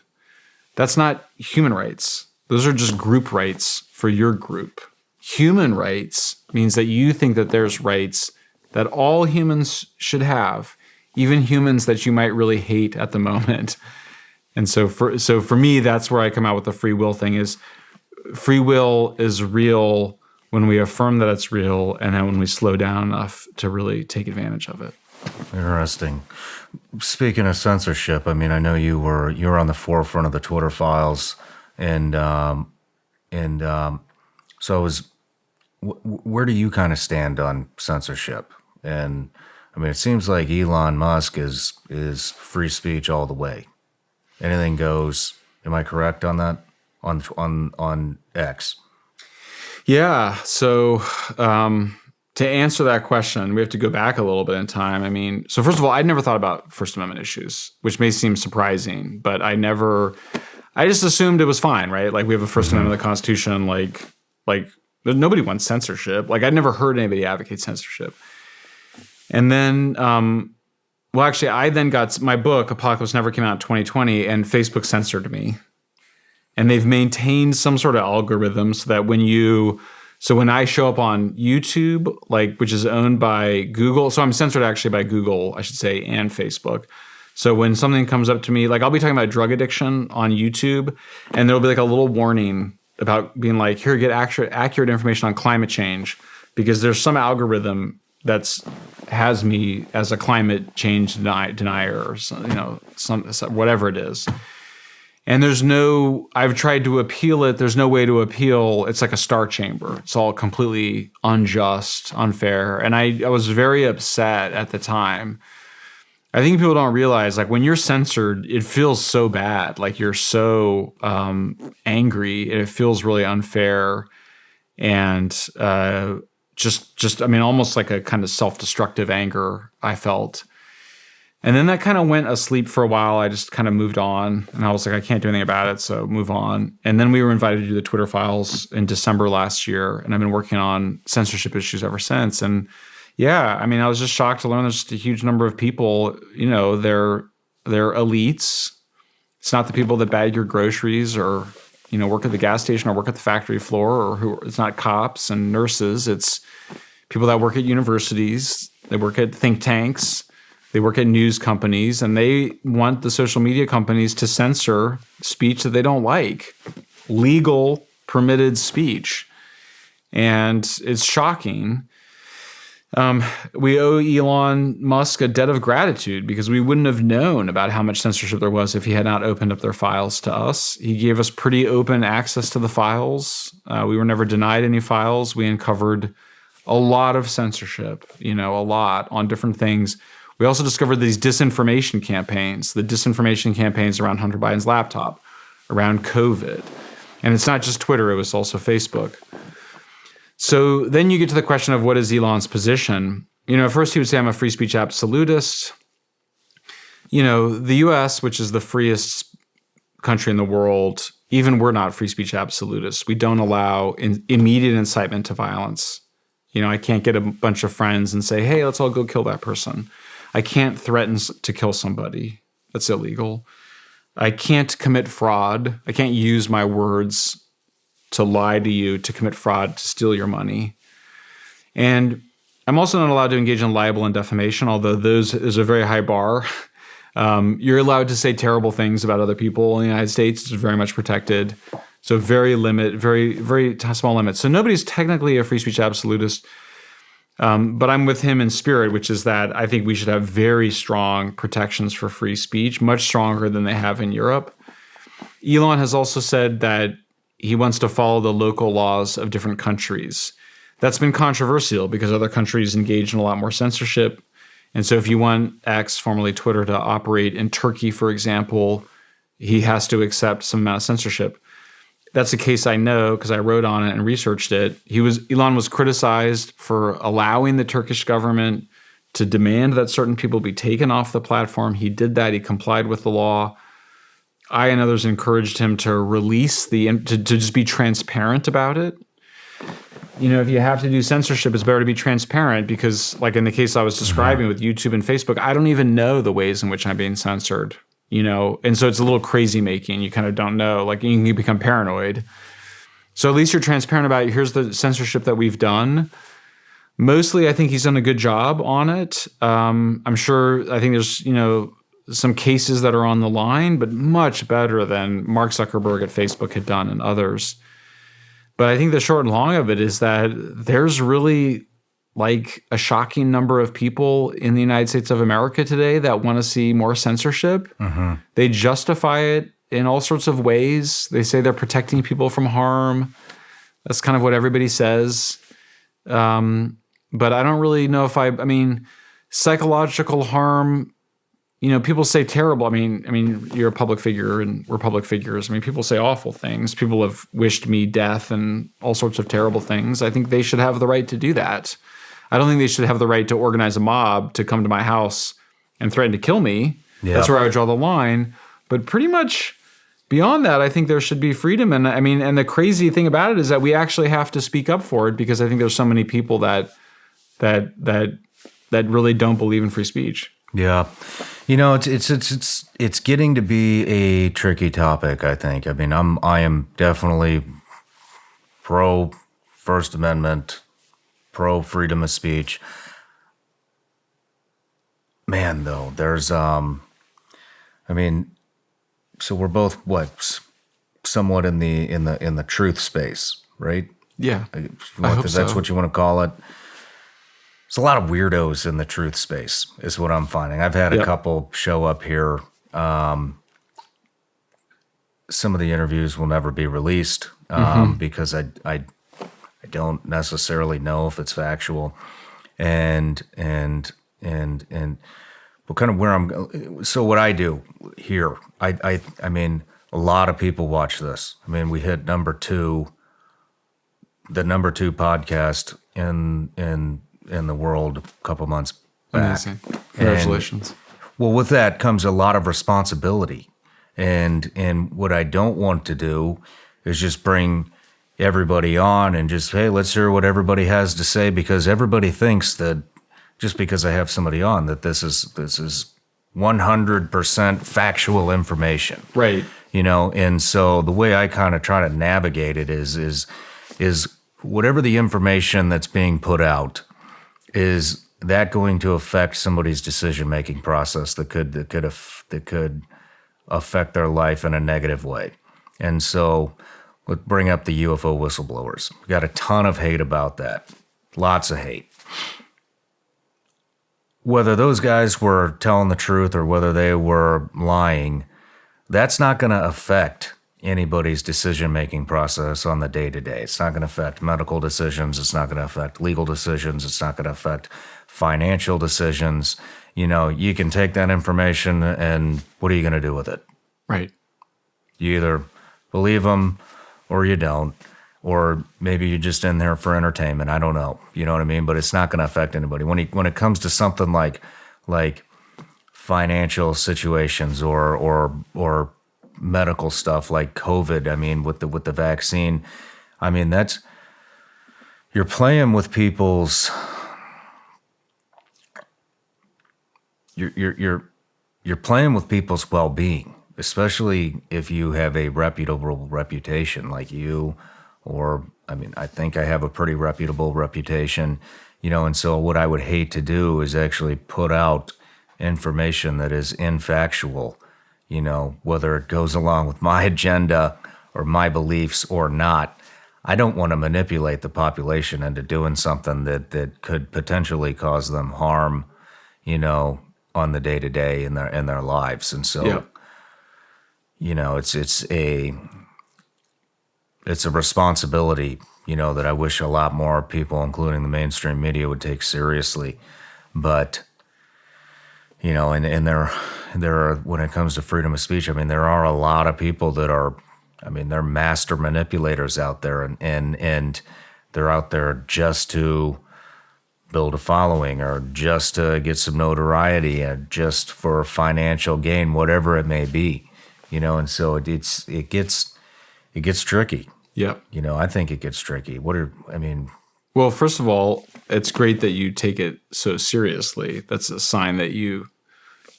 that's not human rights. Those are just group rights for your group. Human rights means that you think that there's rights that all humans should have, even humans that you might really hate at the moment. And so for me, that's where I come out with the free will thing is free will is real when we affirm that it's real and then when we slow down enough to really take advantage of it.
Interesting. Speaking of censorship, I mean, I know you were on the forefront of the Twitter files, and so I was. Where do you kind of stand on censorship? And I mean, it seems like Elon Musk is free speech all the way. Anything goes. Am I correct on that? On X.
Yeah. So to answer that question, we have to go back a little bit in time. I mean, so first of all, I'd never thought about First Amendment issues, which may seem surprising, but I just assumed it was fine, right? Like we have a First Amendment of the Constitution, like nobody wants censorship. Like I'd never heard anybody advocate censorship. And then, actually, I then got my book, Apocalypse Never, came out in 2020, and Facebook censored me. And they've maintained some sort of algorithm so that when I show up on YouTube, which is owned by Google, so I'm censored actually by Google, I should say, and Facebook. So when something comes up to me, I'll be talking about drug addiction on YouTube, and there'll be a little warning about being like, here, get accurate information on climate change, because there's some algorithm has me as a climate change denier or some whatever it is. And I've tried to appeal it. There's no way to appeal. It's like a star chamber. It's all completely unjust, unfair. And I was very upset at the time. I think people don't realize, when you're censored, it feels so bad. You're so angry. And it feels really unfair. And almost like a kind of self-destructive anger I felt. And then that kind of went asleep for a while. I just kind of moved on, and I was like, I can't do anything about it, so move on. And then we were invited to do the Twitter files in December last year, and I've been working on censorship issues ever since. And yeah, I mean, I was just shocked to learn there's just a huge number of people, they're elites. It's not the people that bag your groceries or, work at the gas station or work at the factory floor, it's not cops and nurses. It's people that work at universities. They work at think tanks. They work at news companies, and they want the social media companies to censor speech that they don't like, legal, permitted speech. And it's shocking. We owe Elon Musk a debt of gratitude because we wouldn't have known about how much censorship there was if he had not opened up their files to us. He gave us pretty open access to the files. We were never denied any files. We uncovered a lot of censorship, a lot on different things. We also discovered these disinformation campaigns, the disinformation campaigns around Hunter Biden's laptop, around COVID. And it's not just Twitter, it was also Facebook. So then you get to the question of what is Elon's position? At first he would say, I'm a free speech absolutist. The US, which is the freest country in the world, even we're not free speech absolutists. We don't allow immediate incitement to violence. I can't get a bunch of friends and say, hey, let's all go kill that person. I can't threaten to kill somebody. That's illegal. I can't commit fraud. I can't use my words to lie to you, to commit fraud, to steal your money. And I'm also not allowed to engage in libel and defamation, although those is a very high bar. You're allowed to say terrible things about other people in the United States. It's very much protected. So very small limit. So nobody's technically a free speech absolutist, but I'm with him in spirit, which is that I think we should have very strong protections for free speech, much stronger than they have in Europe. Elon has also said that he wants to follow the local laws of different countries. That's been controversial because other countries engage in a lot more censorship. And so if you want X, formerly Twitter, to operate in Turkey, for example, he has to accept some amount of censorship. That's a case I know because I wrote on it and researched it. Elon was criticized for allowing the Turkish government to demand that certain people be taken off the platform. He did that. He complied with the law. I and others encouraged him to release to just be transparent about it. If you have to do censorship, it's better to be transparent because, like in the case I was describing with YouTube and Facebook, I don't even know the ways in which I'm being censored, and so it's a little crazy making. You kind of don't know, like you can become paranoid. So at least you're transparent about here's the censorship that we've done. Mostly, I think he's done a good job on it. I'm sure, I think there's, some cases that are on the line, but much better than Mark Zuckerberg at Facebook had done and others. But I think the short and long of it is that there's really like a shocking number of people in the United States of America today that want to see more censorship. Mm-hmm. They justify it in all sorts of ways. They say they're protecting people from harm. That's kind of what everybody says. But I don't really know if psychological harm, people say terrible. I mean, you're a public figure and we're public figures. People say awful things. People have wished me death and all sorts of terrible things. I think they should have the right to do that. I don't think they should have the right to organize a mob to come to my house and threaten to kill me. Yeah. That's where I would draw the line. But pretty much beyond that, I think there should be freedom. And and the crazy thing about it is that we actually have to speak up for it because I think there's so many people that really don't believe in free speech.
Yeah. It's getting to be a tricky topic, I think. I am definitely pro First Amendment, pro freedom of speech. Man, though, there's so we're both somewhat in the truth space, right?
Yeah.
That's what you want to call it. There's a lot of weirdos in the truth space, is what I'm finding. I've had a couple show up here. Some of the interviews will never be released because I don't necessarily know if it's factual, and but kind of where I'm. So what I do here, I mean, a lot of people watch this. We hit the number 2 podcast in the world a couple months back.
Amazing. Congratulations.
With that comes a lot of responsibility. And what I don't want to do is just bring everybody on and just, hey, let's hear what everybody has to say, because everybody thinks that just because I have somebody on that this is 100% factual information.
Right.
And so the way I kind of try to navigate it is whatever the information that's being put out, is that going to affect somebody's decision-making process that could affect their life in a negative way? And so let's bring up the UFO whistleblowers. We got a ton of hate about that. Lots of hate. Whether those guys were telling the truth or whether they were lying, that's not going to affect anybody's decision-making process on the day-to-day. It's not going to affect medical decisions. It's not going to affect legal decisions. It's not going to affect financial decisions. You can take that information and what are you going to do with it?
Right.
You either Believe them or you don't. Or maybe you're just in there for entertainment. I don't know. You know what I mean? But it's not going to affect anybody. When it comes to something like financial situations or medical stuff like COVID, I mean, with the vaccine, I mean, you're playing with people's you're playing with people's well-being, especially if you have a reputable reputation like you. Or, I mean, I think I have a pretty reputable reputation, and so what I would hate to do is actually put out information that is infactual, whether it goes along with my agenda or my beliefs or not. I don't want to manipulate the population into doing something that could potentially cause them harm, on the day-to-day in their lives. And so, it's a responsibility, that I wish a lot more people, including the mainstream media, would take seriously. But, and there are, when it comes to freedom of speech, I mean, there are a lot of people that are, they're master manipulators out there, and they're out there just to build a following or just to get some notoriety and just for financial gain, whatever it may be, and so it gets tricky.
Yeah.
I think it gets tricky.
Well, first of all, it's great that you take it so seriously. That's a sign that you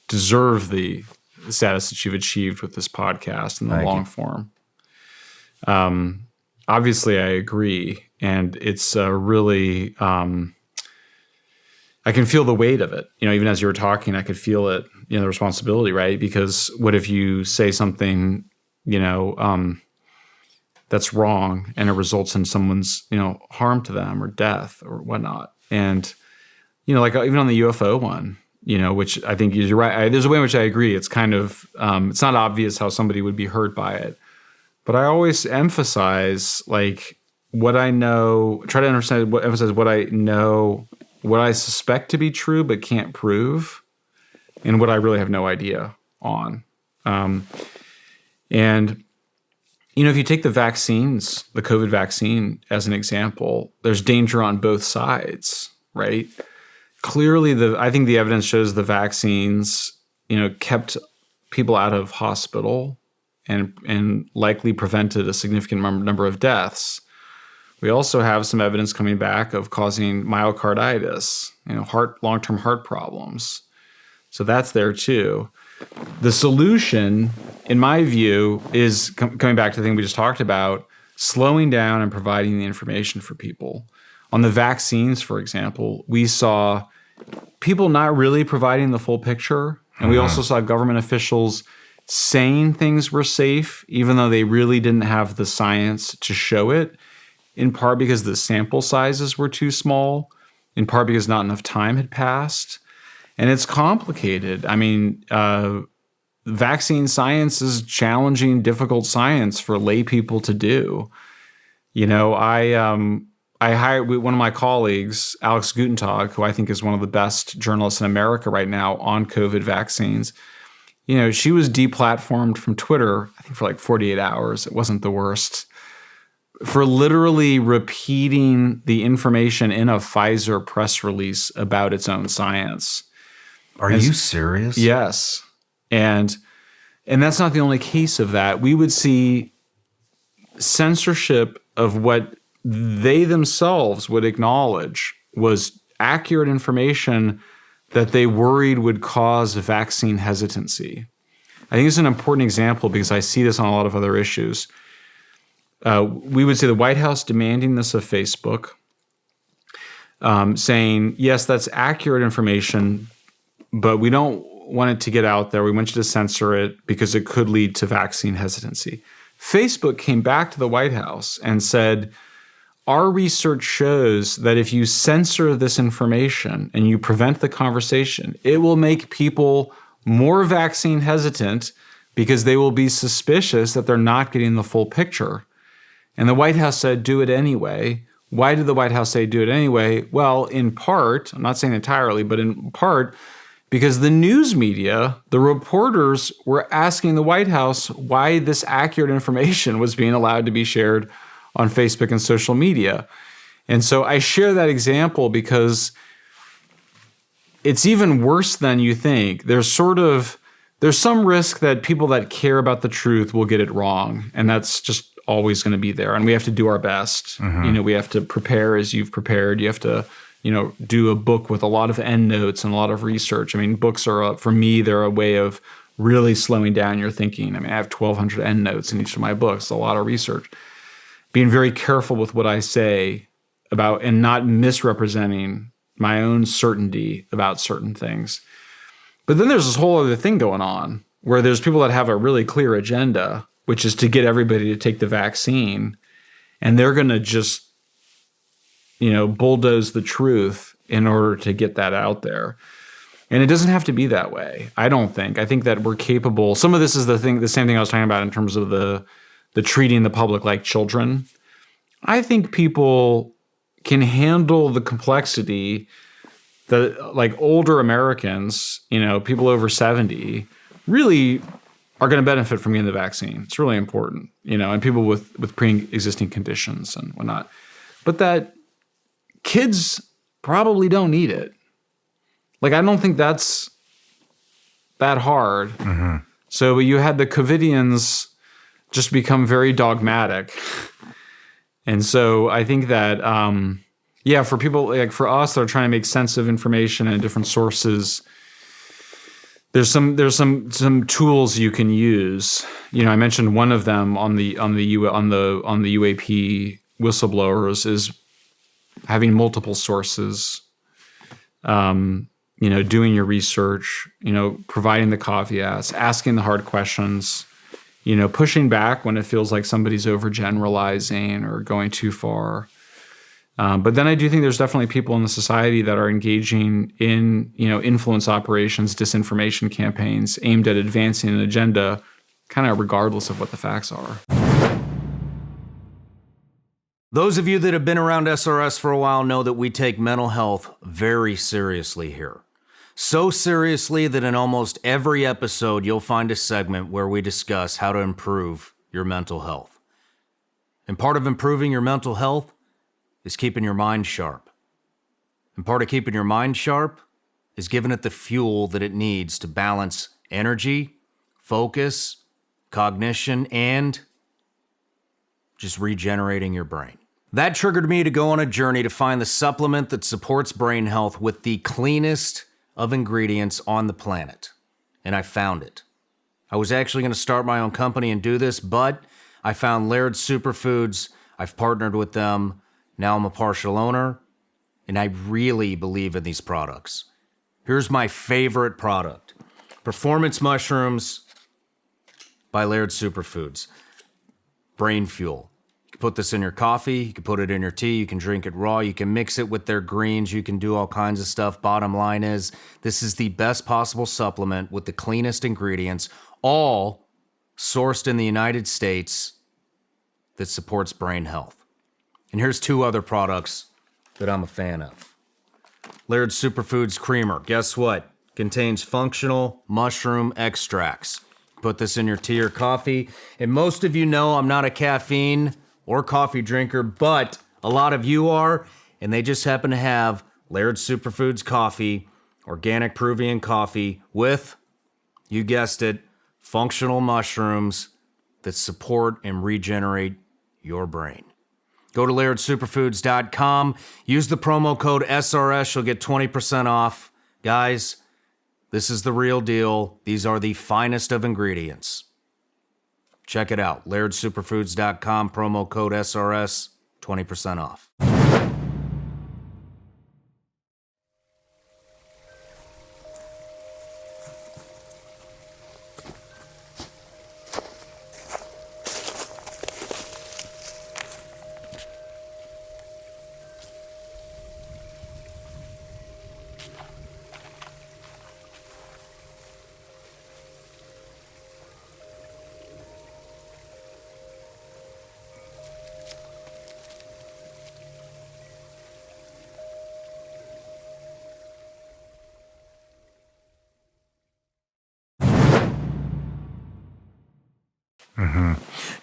deserve the status that you've achieved with this podcast in the long form. Obviously, I agree. And it's really, I can feel the weight of it. Even as you were talking, I could feel it, the responsibility, right? Because what if you say something, that's wrong and it results in someone's, harm to them or death or whatnot. And, like even on the UFO one, which I think you're right. There's a way in which I agree. It's kind of, it's not obvious how somebody would be hurt by it. But I always emphasize what I know, try to emphasize what I know, what I suspect to be true but can't prove, and what I really have no idea on. And if you take the vaccines, the COVID vaccine as an example, there's danger on both sides, right? Clearly, I think the evidence shows the vaccines, kept people out of hospital and likely prevented a significant number of deaths. We also have some evidence coming back of causing myocarditis, long-term heart problems. So that's there too. The solution, in my view, is coming back to the thing we just talked about, slowing down and providing the information for people. On the vaccines, for example, we saw people not really providing the full picture. And we also saw government officials saying things were safe, even though they really didn't have the science to show it, in part because the sample sizes were too small, in part because not enough time had passed. And it's complicated. Vaccine science is challenging, difficult science for lay people to do. I hired one of my colleagues, Alex Gutentag, who I think is one of the best journalists in America right now on COVID vaccines. She was deplatformed from Twitter, I think for 48 hours. It wasn't the worst. For literally repeating the information in a Pfizer press release about its own science.
Are you serious?
Yes. And that's not the only case of that. We would see censorship of what they themselves would acknowledge was accurate information that they worried would cause vaccine hesitancy. I think it's an important example because I see this on a lot of other issues. We would see the White House demanding this of Facebook, saying, yes, that's accurate information, but we don't want it to get out there. We want you to censor it because it could lead to vaccine hesitancy. Facebook came back to the White House and said, our research shows that if you censor this information and you prevent the conversation, it will make people more vaccine hesitant because they will be suspicious that they're not getting the full picture. And the White House said, do it anyway. Why did the White House say do it anyway? Well, in part, I'm not saying entirely, but in part, because the news media, the reporters were asking the White House why this accurate information was being allowed to be shared on Facebook and social media. And so I share that example because it's even worse than you think. There's some risk that people that care about the truth will get it wrong. And that's just always going to be there. And we have to do our best. We have to prepare as you've prepared. You have to, do a book with a lot of endnotes and a lot of research. I mean, books are, for me, they're a way of really slowing down your thinking. I mean, I have 1,200 endnotes in each of my books, a lot of research. Being very careful with what I say about and not misrepresenting my own certainty about certain things. But then there's this whole other thing going on where there's people that have a really clear agenda, which is to get everybody to take the vaccine. And they're going to just, bulldoze the truth in order to get that out there. And it doesn't have to be that way, I don't think. I think that we're capable. Some of this is the same thing I was talking about in terms of the treating the public like children. I think people can handle the complexity that, like, older Americans, people over 70, really are going to benefit from getting the vaccine. It's really important, and people with pre-existing conditions and whatnot. But that kids probably don't need it. Like, I don't think that's that hard. So you had the COVIDians just become very dogmatic. And so I think that, for people like for us that are trying to make sense of information and different sources, there's some tools you can use. I mentioned one of them on the UAP whistleblowers is having multiple sources, doing your research, providing the caveats, asking the hard questions, pushing back when it feels like somebody's overgeneralizing or going too far. But then I do think there's definitely people in the society that are engaging in, influence operations, disinformation campaigns aimed at advancing an agenda, kind of regardless of what the facts are.
Those of you that have been around SRS for a while know that we take mental health very seriously here. So seriously that in almost every episode, you'll find a segment where we discuss how to improve your mental health. And part of improving your mental health is keeping your mind sharp. And part of keeping your mind sharp is giving it the fuel that it needs to balance energy, focus, cognition, and just regenerating your brain. That triggered me to go on a journey to find the supplement that supports brain health with the cleanest of ingredients on the planet. And I found it. I was actually going to start my own company and do this, but I found Laird Superfoods. I've partnered with them. Now I'm a partial owner, and I really believe in these products. Here's my favorite product. Performance Mushrooms by Laird Superfoods. Brain Fuel. You can put this in your coffee, you can put it in your tea, you can drink it raw, you can mix it with their greens, you can do all kinds of stuff. Bottom line is, this is the best possible supplement with the cleanest ingredients, all sourced in the United States, that supports brain health. And here's two other products that I'm a fan of. Laird Superfoods Creamer. Guess what? Contains functional mushroom extracts. Put this in your tea or coffee. And most of you know I'm not a caffeine or coffee drinker, but a lot of you are, and they just happen to have Laird Superfoods coffee, organic Peruvian coffee with, you guessed it, functional mushrooms that support and regenerate your brain. Go to LairdSuperfoods.com. Use the promo code SRS. You'll get 20% off. Guys, this is the real deal. These are the finest of ingredients. Check it out. LairdSuperfoods.com. Promo code SRS. 20% off.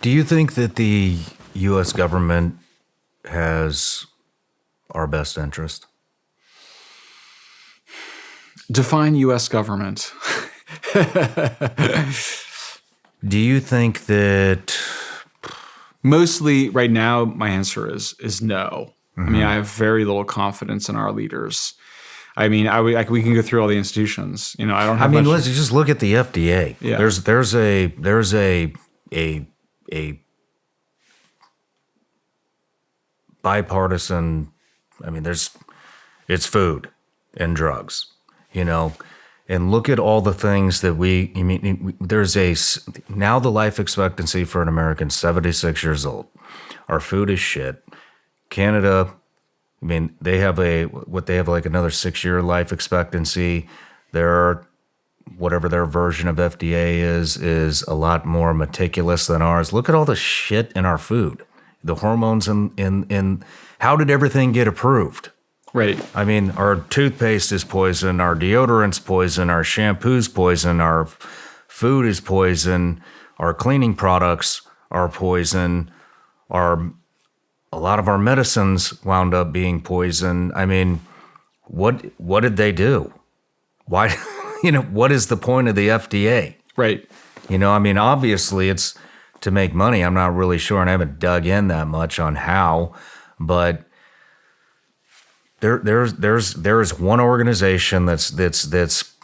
Do you think that the U.S. government has our best interest?
Define U.S. government.
Do you think that
mostly right now my answer is no. I mean, I have very little confidence in our leaders. I mean, we can go through all the institutions. You know, I don't have.
I mean,
much,
let's just look at the FDA.
Yeah.
There's a bipartisan. I mean, it's food and drugs, you know, and look at all the things that now the life expectancy for an American is 76 years old. Our food is shit. Canada, I mean, they have like another 6-year life expectancy. Whatever their version of FDA is a lot more meticulous than ours. Look at all the shit in our food. The hormones in how did everything get approved?
Right.
I mean, our toothpaste is poison, our deodorant's poison, our shampoo's poison, our food is poison, our cleaning products are poison, a lot of our medicines wound up being poison. I mean, what did they do? Why, what is the point of the FDA?
Right.
I mean, obviously it's to make money. I'm not really sure, and I haven't dug in that much on how, but there's one organization that's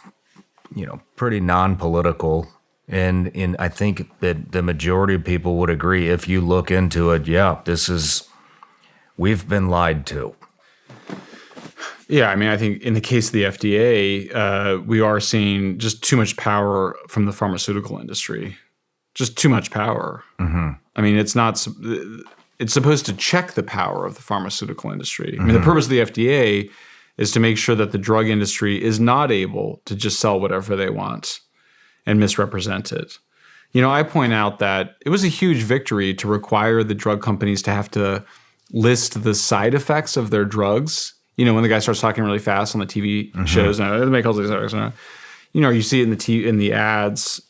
pretty non-political, and I think that the majority of people would agree if you look into it. Yeah, we've been lied to.
Yeah, I mean, I think in the case of the FDA, we are seeing just too much power from the pharmaceutical industry. Just too much power. Mm-hmm. I mean, it's supposed to check the power of the pharmaceutical industry. Mm-hmm. I mean, the purpose of the FDA is to make sure that the drug industry is not able to just sell whatever they want and misrepresent it. I point out that it was a huge victory to require the drug companies to have to list the side effects of their drugs. When the guy starts talking really fast on the TV mm-hmm. shows, and they make all these effects. You see it in the ads.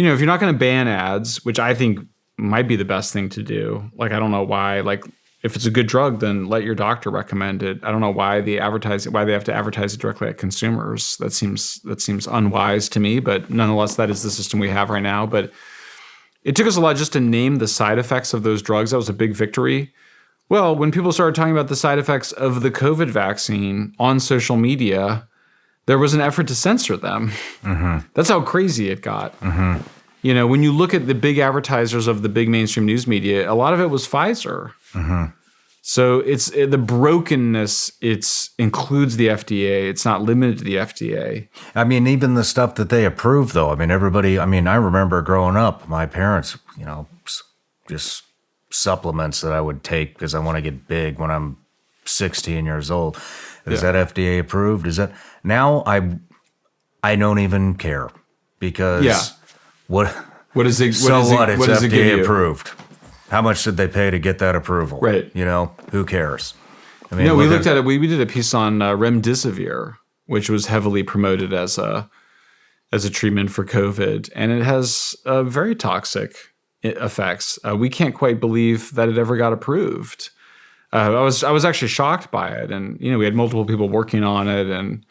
If you're not going to ban ads, which I think might be the best thing to do. Like, I don't know why. Like, if it's a good drug, then let your doctor recommend it. I don't know why they have to advertise it directly at consumers. That seems unwise to me. But nonetheless, that is the system we have right now. But it took us a lot just to name the side effects of those drugs. That was a big victory. Well, when people started talking about the side effects of the COVID vaccine on social media, there was an effort to censor them. Mm-hmm. That's how crazy it got. Mm-hmm. When you look at the big advertisers of the big mainstream news media, a lot of it was Pfizer. Mm-hmm. So it's the brokenness. It includes the FDA. It's not limited to the FDA.
I mean, even the stuff that they approve, though. I mean, everybody. I mean, I remember growing up, my parents, just supplements that I would take because I want to get big when I'm 16 years old. Is that FDA approved? Is that now? I don't even care because what is it? It's FDA approved. How much did they pay to get that approval?
Right.
Who cares? I mean,
we looked at it. We did a piece on remdesivir, which was heavily promoted as a treatment for COVID, and it has very toxic effects. We can't quite believe that it ever got approved. I was actually shocked by it, and we had multiple people working on it, and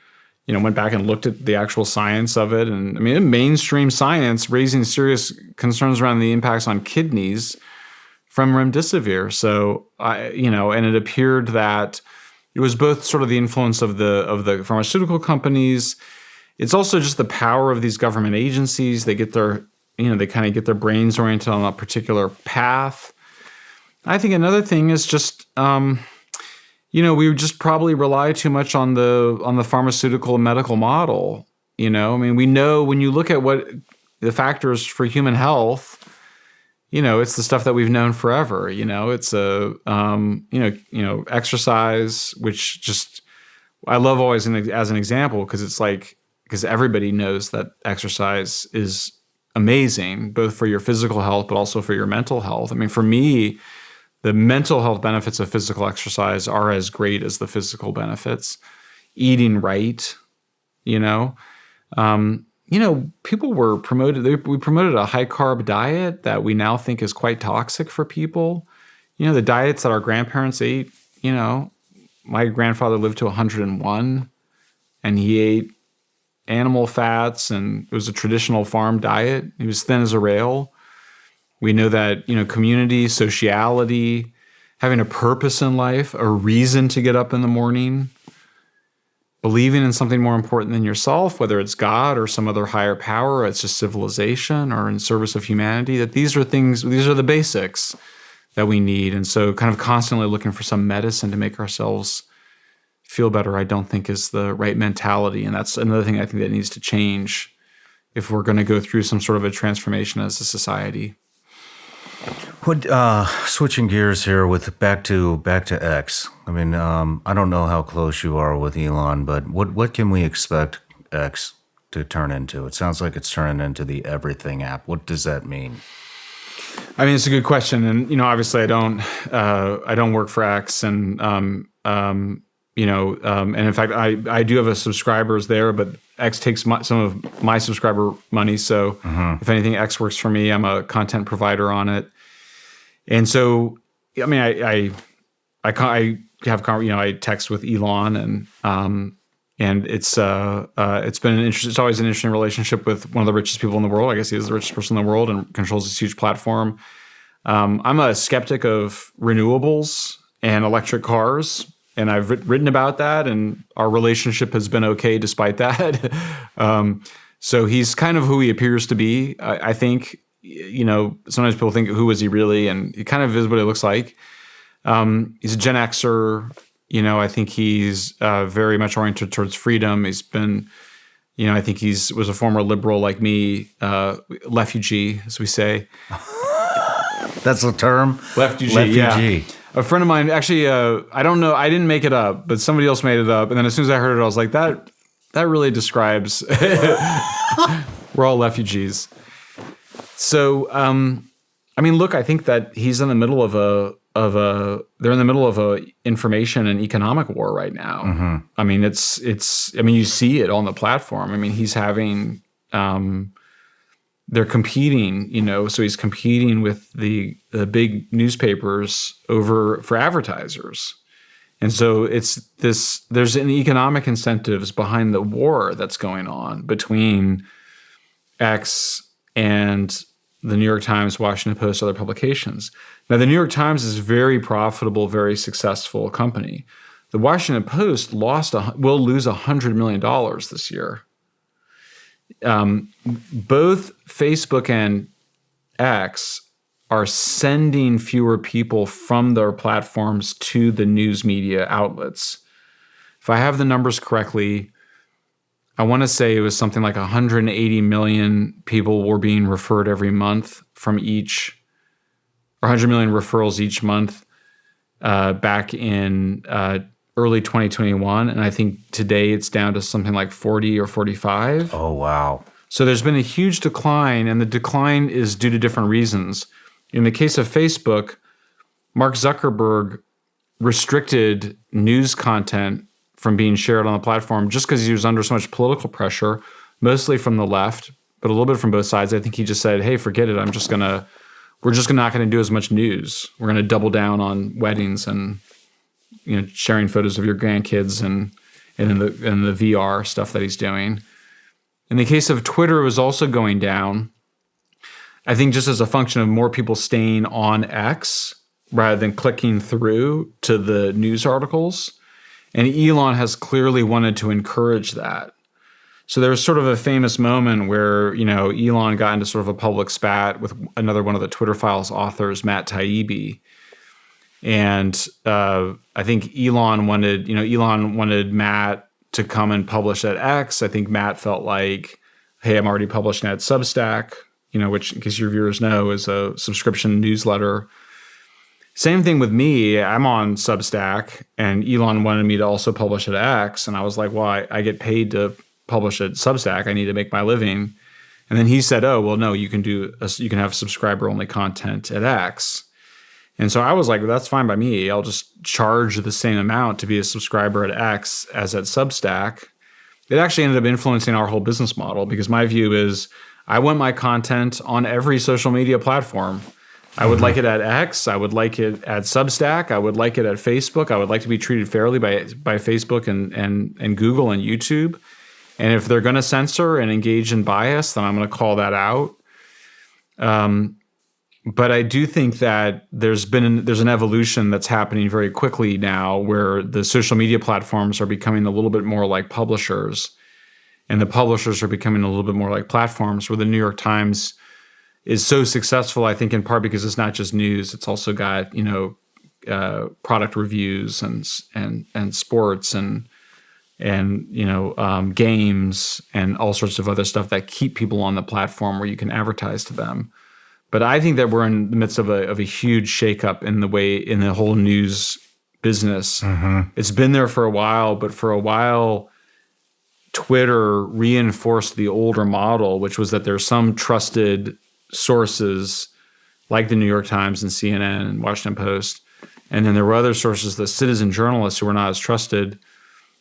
went back and looked at the actual science of it, and I mean, mainstream science raising serious concerns around the impacts on kidneys from remdesivir. So and it appeared that it was both sort of the influence of the pharmaceutical companies. It's also just the power of these government agencies. They get their they kind of get their brains oriented on a particular path. I think another thing is just, we just probably rely too much on the pharmaceutical and medical model. I mean, we know when you look at what the factors for human health, it's the stuff that we've known forever. It's exercise, which just I love always as an example because everybody knows that exercise is amazing, both for your physical health, but also for your mental health. I mean, for me, the mental health benefits of physical exercise are as great as the physical benefits. Eating right, people were promoted. We promoted a high carb diet that we now think is quite toxic for people. The diets that our grandparents ate. My grandfather lived to 101, and he ate animal fats, and it was a traditional farm diet. He was thin as a rail. We know that, community, sociality, having a purpose in life, a reason to get up in the morning, believing in something more important than yourself, whether it's God or some other higher power, or it's just civilization or in service of humanity, that these are the basics that we need. And so kind of constantly looking for some medicine to make ourselves feel better, I don't think is the right mentality. And that's another thing I think that needs to change if we're going to go through some sort of a transformation as a society.
Switching gears here with back to X. I mean, I don't know how close you are with Elon, but what can we expect X to turn into? It sounds like it's turning into the everything app. What does that mean?
I mean, it's a good question, and obviously, I don't work for X, and and in fact, I do have a subscribers there, but X takes some of my subscriber money. So if anything, X works for me. I'm a content provider on it. And so, I mean, I text with Elon, and it's been it's always an interesting relationship with one of the richest people in the world. I guess he is the richest person in the world and controls this huge platform. I'm a skeptic of renewables and electric cars, and I've written about that, and our relationship has been okay despite that. So he's kind of who he appears to be. I think. Sometimes people think, who is he really? And he kind of is what it looks like. He's a Gen Xer. I think he's very much oriented towards freedom. He's been, I think was a former liberal like me, lefugee, as we say.
That's the term?
Lefugee. Yeah. A friend of mine, actually, I don't know, I didn't make it up, but somebody else made it up. And then as soon as I heard it, I was like, that really describes, we're all refugees. So, look, I think that he's in the middle they're in the middle of a information and economic war right now. Mm-hmm. I mean, you see it on the platform. I mean, he's having, they're competing, so he's competing with the big newspapers for advertisers. And so there's an economic incentives behind the war that's going on between X and the New York Times, Washington Post, other publications. Now, the New York Times is a very profitable, very successful company. The Washington Post will lose $100 million this year. Both Facebook and X are sending fewer people from their platforms to the news media outlets. If I have the numbers correctly, I want to say it was something like 180 million people were being referred every month from each, or 100 million referrals each month back in early 2021. And I think today it's down to something like 40 or 45.
Oh, wow.
So there's been a huge decline, and the decline is due to different reasons. In the case of Facebook, Mark Zuckerberg restricted news content from being shared on the platform just because he was under so much political pressure, mostly from the left, but a little bit from both sides. I think he just said, hey, forget it. We're just not going to do as much news. We're going to double down on weddings and, sharing photos of your grandkids and in the VR stuff that he's doing. In the case of Twitter, it was also going down. I think just as a function of more people staying on X rather than clicking through to the news articles. And Elon has clearly wanted to encourage that. So there was sort of a famous moment where, Elon got into sort of a public spat with another one of the Twitter Files authors, Matt Taibbi. And I think Elon wanted Matt to come and publish at X. I think Matt felt like, hey, I'm already publishing at Substack, which, in case your viewers know, is a subscription newsletter. Same thing with me. I'm on Substack, and Elon wanted me to also publish at X. And I was like, well, I get paid to publish at Substack. I need to make my living. And then he said, oh, well, no, you can have subscriber-only content at X. And so I was like, well, that's fine by me. I'll just charge the same amount to be a subscriber at X as at Substack. It actually ended up influencing our whole business model, because my view is I want my content on every social media platform. I would like it at X. I would like it at Substack. I would like it at Facebook. I would like to be treated fairly by Facebook and Google and YouTube. And if they're going to censor and engage in bias, then I'm going to call that out. But I do think that there's an evolution that's happening very quickly now, where the social media platforms are becoming a little bit more like publishers, and the publishers are becoming a little bit more like platforms, where the New York Times is so successful, I think, in part because it's not just news. It's also got, product reviews and sports and games and all sorts of other stuff that keep people on the platform where you can advertise to them. But I think that we're in the midst of a huge shakeup in the whole news business. Mm-hmm. It's been there for a while, but for a while, Twitter reinforced the older model, which was that there's some trusted sources like the New York Times and CNN and Washington Post, and then there were other sources, the citizen journalists, who were not as trusted.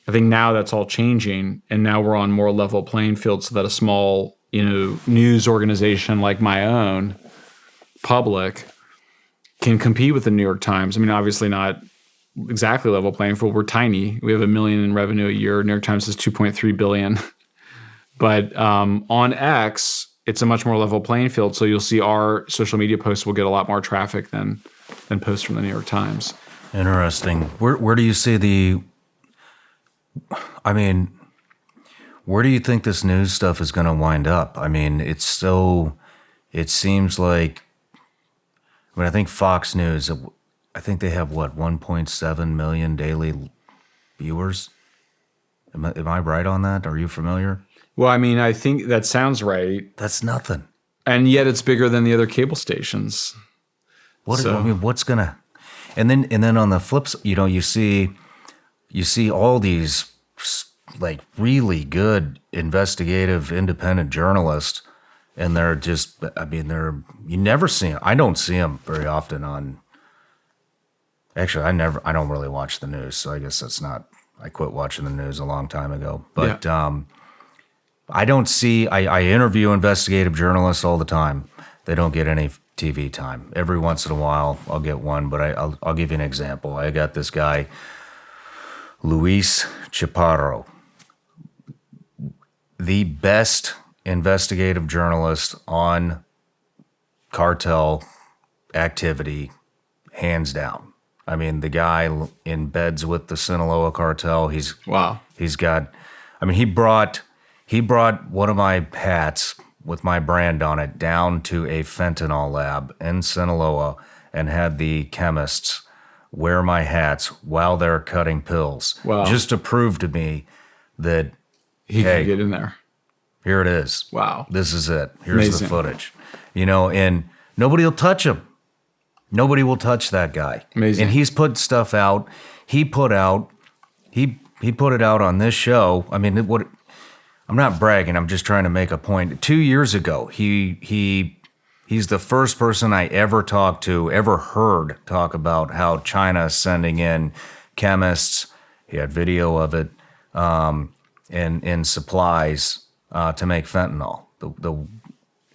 I think now that's all changing, and now we're on more level playing field, so that a small, news organization like my own, Public, can compete with the New York Times. I mean, obviously not exactly level playing field. We're tiny. We have $1 million in revenue a year. New York Times is $2.3 billion. But on X, it's a much more level playing field. So you'll see our social media posts will get a lot more traffic than posts from the New York Times.
Interesting. Where do you see where do you think this news stuff is going to wind up? I mean, it seems like, I think Fox News, I think they have 1.7 million daily viewers. Am I right on that? Are you familiar?
Well, I think that sounds right.
That's nothing.
And yet it's bigger than the other cable stations.
What's gonna? And then on the flip side, you see all these like really good investigative independent journalists, and they're just, you never see them. I don't see them very often on. Actually, I don't really watch the news, so I guess that's not. I quit watching the news a long time ago, but yeah. I don't see. I interview investigative journalists all the time. They don't get any TV time. Every once in a while, I'll get one, but I'll give you an example. I got this guy, Luis Chaparro, the best investigative journalist on cartel activity, hands down. I mean, the guy in beds with the Sinaloa cartel. He brought one of my hats with my brand on it down to a fentanyl lab in Sinaloa and had the chemists wear my hats while they're cutting pills.
Wow.
Just to prove to me that
he can get in there.
Here it is.
Wow.
This is it. Here's
Amazing.
The footage. And nobody will touch him. Nobody will touch that guy.
Amazing.
And he's put stuff out. He put it out on this show. I mean, I'm not bragging. I'm just trying to make a point. 2 years ago, he's the first person I ever heard talk about how China is sending in chemists. He had video of it in supplies to make fentanyl, the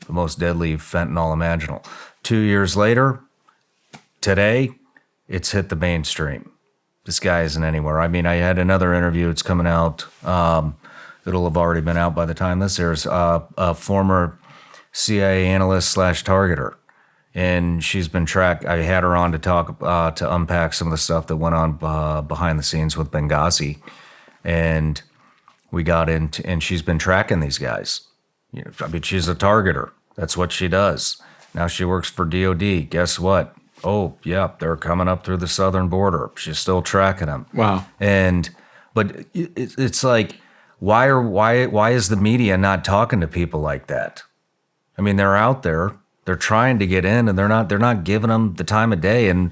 most deadly fentanyl imaginable. 2 years later, today, it's hit the mainstream. This guy isn't anywhere. I mean, I had another interview. It's coming out. It'll have already been out by the time this airs. A former CIA analyst / targeter, and she's been tracked. I had her on to talk to unpack some of the stuff that went on behind the scenes with Benghazi, and we got into. And she's been tracking these guys. She's a targeter. That's what she does. Now she works for DOD. Guess what? Oh, yeah, they're coming up through the southern border. She's still tracking them.
Wow.
But it's like, why is the media not talking to people like that? I mean, they're out there, they're trying to get in, and they're not giving them the time of day, and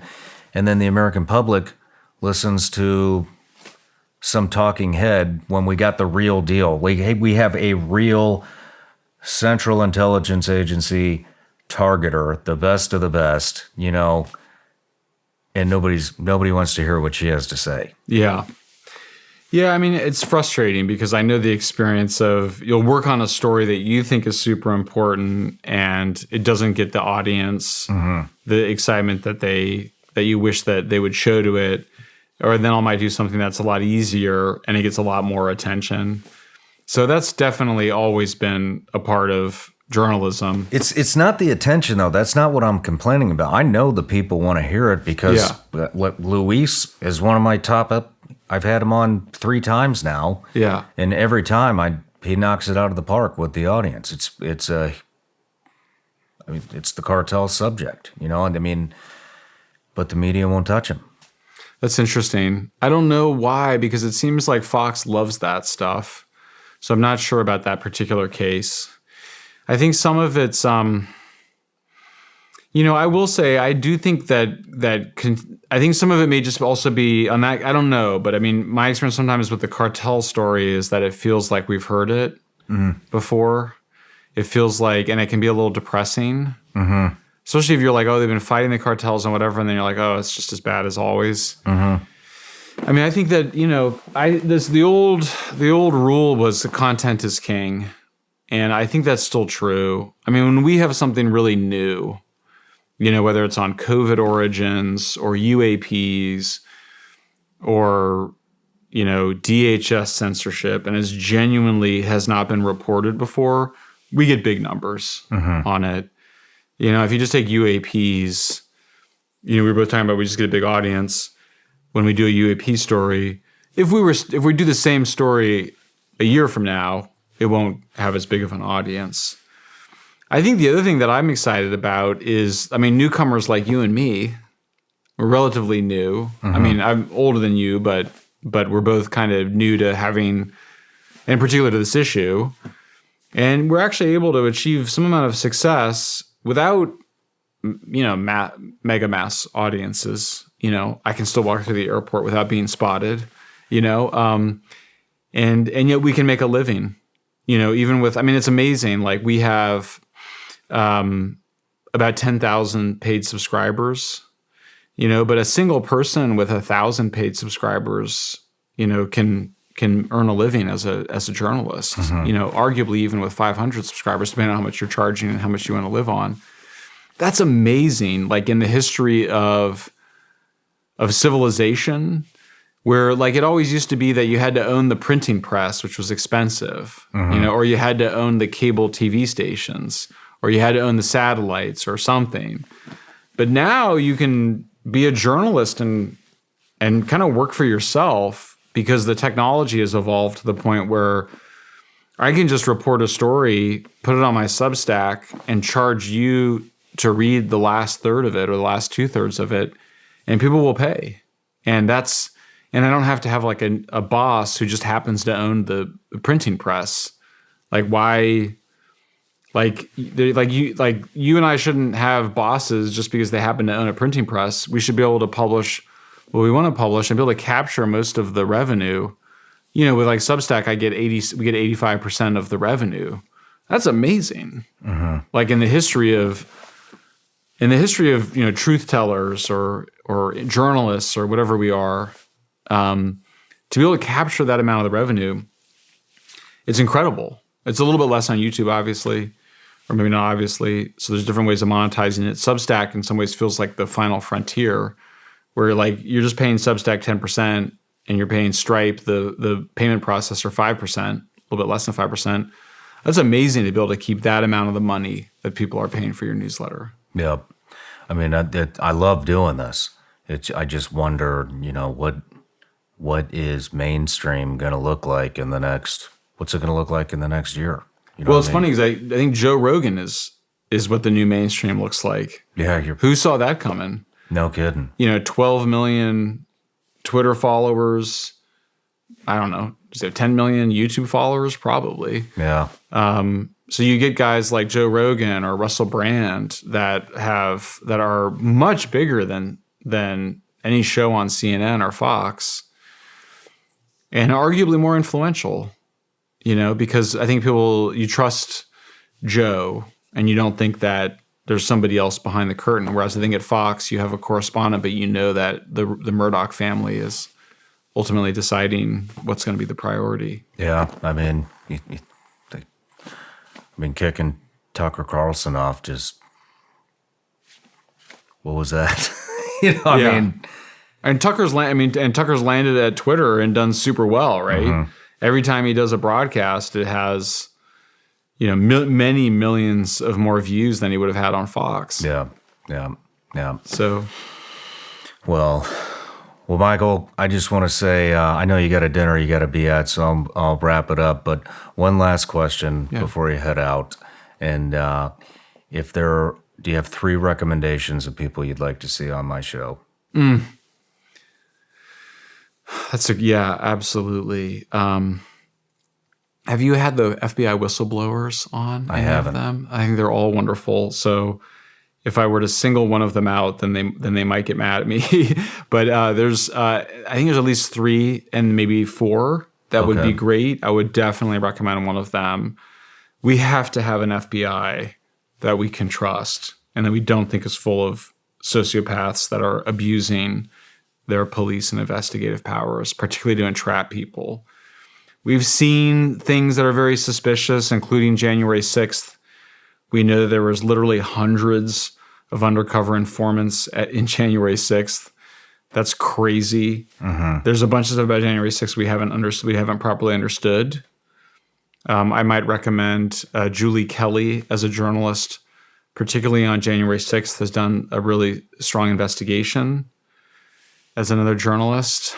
then the American public listens to some talking head when we got the real deal. We have a real Central Intelligence Agency targeter, the best of the best, and nobody wants to hear what she has to say.
Yeah. Yeah, I mean, it's frustrating because I know the experience of you'll work on a story that you think is super important and it doesn't get the audience, the excitement that you wish that they would show to it. Or then I might do something that's a lot easier and it gets a lot more attention. So that's definitely always been a part of journalism.
It's not the attention, though. That's not what I'm complaining about. I know the people want to hear it because Luis is one of my top. I've had him on 3 times now.
Yeah.
And every time he knocks it out of the park with the audience. It's the cartel subject, and I mean, but the media won't touch him.
That's interesting. I don't know why, because it seems like Fox loves that stuff. So I'm not sure about that particular case. I think some of it's, I will say I do think I think some of it may just also be on that. I don't know, but I mean, my experience sometimes with the cartel story is that it feels like we've heard it before. It feels like, and it can be a little depressing, especially if you're like, oh, they've been fighting the cartels and whatever, and then you're like, oh, it's just as bad as always. I mean, I think that the old rule was the content is king. And I think that's still true. I mean, when we have something really new, whether it's on COVID origins or UAPs or, DHS censorship, and it genuinely has not been reported before, we get big numbers on it. If you just take UAPs, we were both talking about we just get a big audience when we do a UAP story. If we do the same story a year from now, it won't have as big of an audience. I think the other thing that I'm excited about is, I mean, newcomers like you and me, we're relatively new. I mean, I'm older than you, but we're both kind of new to having, in particular to this issue. And we're actually able to achieve some amount of success without, mega mass audiences. I can still walk through the airport without being spotted, and yet we can make a living. Even with, I mean, it's amazing. Like we have about 10,000 paid subscribers, but a single person with 1,000 paid subscribers, can earn a living as a journalist, arguably even with 500 subscribers, depending on how much you're charging and how much you want to live on. That's amazing. Like in the history of civilization, where like it always used to be that you had to own the printing press, which was expensive, or you had to own the cable TV stations, or you had to own the satellites or something. But now you can be a journalist and kind of work for yourself because the technology has evolved to the point where I can just report a story, put it on my Substack, and charge you to read the last third of it or the last 2/3 of it, and people will pay. And I don't have to have like a boss who just happens to own the printing press. Like why? Like you and I shouldn't have bosses just because they happen to own a printing press. We should be able to publish what we want to publish and be able to capture most of the revenue. With like Substack, we get 85% of the revenue. That's amazing. Like in the history of truth tellers or journalists or whatever we are. To be able to capture that amount of the revenue, it's incredible. It's a little bit less on YouTube, obviously, or maybe not obviously. So there's different ways of monetizing it. Substack in some ways feels like the final frontier where like you're just paying Substack 10% and you're paying Stripe, the payment processor, 5%, a little bit less than 5%. That's amazing to be able to keep that amount of the money that people are paying for your newsletter.
Yeah. I mean, I love doing this. I just wonder, what is mainstream going to look like what's it going to look like in the next year?
Well, it's funny because I think Joe Rogan is what the new mainstream looks like.
Yeah.
Who saw that coming?
No kidding.
12 million Twitter followers. I don't know. Is there 10 million YouTube followers? Probably.
Yeah.
So you get guys like Joe Rogan or Russell Brand that are much bigger than any show on CNN or Fox, and arguably more influential, because I think you trust Joe and you don't think that there's somebody else behind the curtain. Whereas I think at Fox, you have a correspondent, but that the Murdoch family is ultimately deciding what's going to be the priority.
Yeah, I mean, kicking Tucker Carlson off just, what was that? I mean,
and Tucker's landed at Twitter and done super well, right?
Mm-hmm.
Every time he does a broadcast, it has, many millions of more views than he would have had on Fox.
yeah.
So,
Well, Michael, I just want to say, I know you got a dinner you got to be at, so I'll wrap it up. But one last question before you head out. And do you have 3 recommendations of people you'd like to see on my show?
Absolutely. Have you had the FBI whistleblowers on?
I haven't.
Them? I think they're all wonderful. So if I were to single one of them out, then they might get mad at me. But I think there's at least 3 and maybe 4 that would be great. I would definitely recommend one of them. We have to have an FBI that we can trust and that we don't think is full of sociopaths that are abusing their police and investigative powers, particularly to entrap people. We've seen things that are very suspicious, including January 6th. We know that there was literally hundreds of undercover informants in January 6th. That's crazy. Mm-hmm. There's a bunch of stuff about January 6th we haven't properly understood. I might recommend Julie Kelly as a journalist, particularly on January 6th, has done a really strong investigation as another journalist.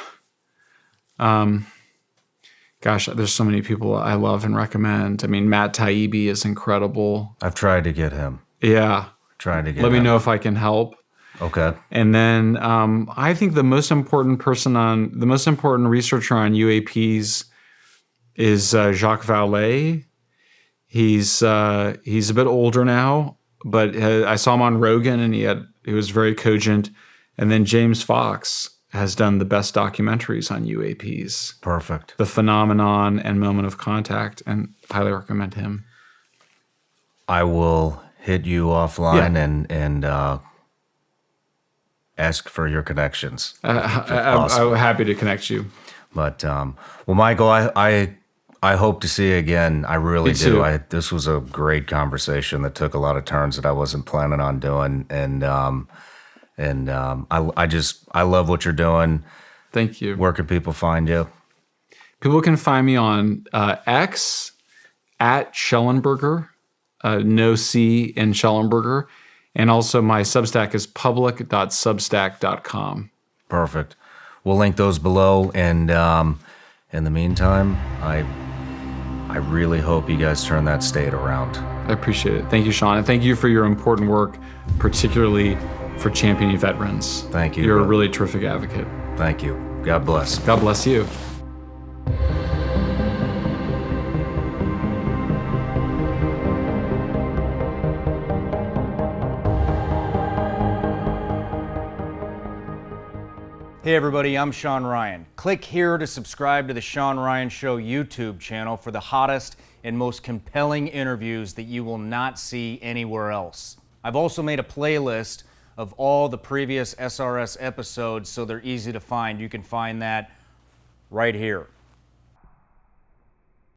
There's so many people I love and recommend. I mean, Matt Taibbi is incredible.
I've tried to get him.
Yeah.
Let
me know if I can help.
Okay.
And then I think the most important researcher on UAPs is Jacques Vallée. He's a bit older now, but I saw him on Rogan and he was very cogent. And then James Fox has done the best documentaries on UAPs.
Perfect.
The Phenomenon and Moment of Contact, and highly recommend him.
I will hit you offline and ask for your connections.
I'm happy to connect you.
But Michael, I hope to see you again. I really do. This was a great conversation that took a lot of turns that I wasn't planning on doing, and I love what you're doing.
Thank you.
Where can people find you?
People can find me on X at Shellenberger, no C in Shellenberger. And also my Substack is public.substack.com.
Perfect. We'll link those below. And in the meantime, I really hope you guys turn that state around.
I appreciate it. Thank you, Shawn. And thank you for your important work, particularly for championing veterans.
Thank you.
You're a really terrific advocate.
Thank you. God bless.
God bless you.
Hey everybody, I'm Shawn Ryan. Click here to subscribe to the Shawn Ryan Show YouTube channel for the hottest and most compelling interviews that you will not see anywhere else. I've also made a playlist of all the previous SRS episodes so they're easy to find. You can find that right here.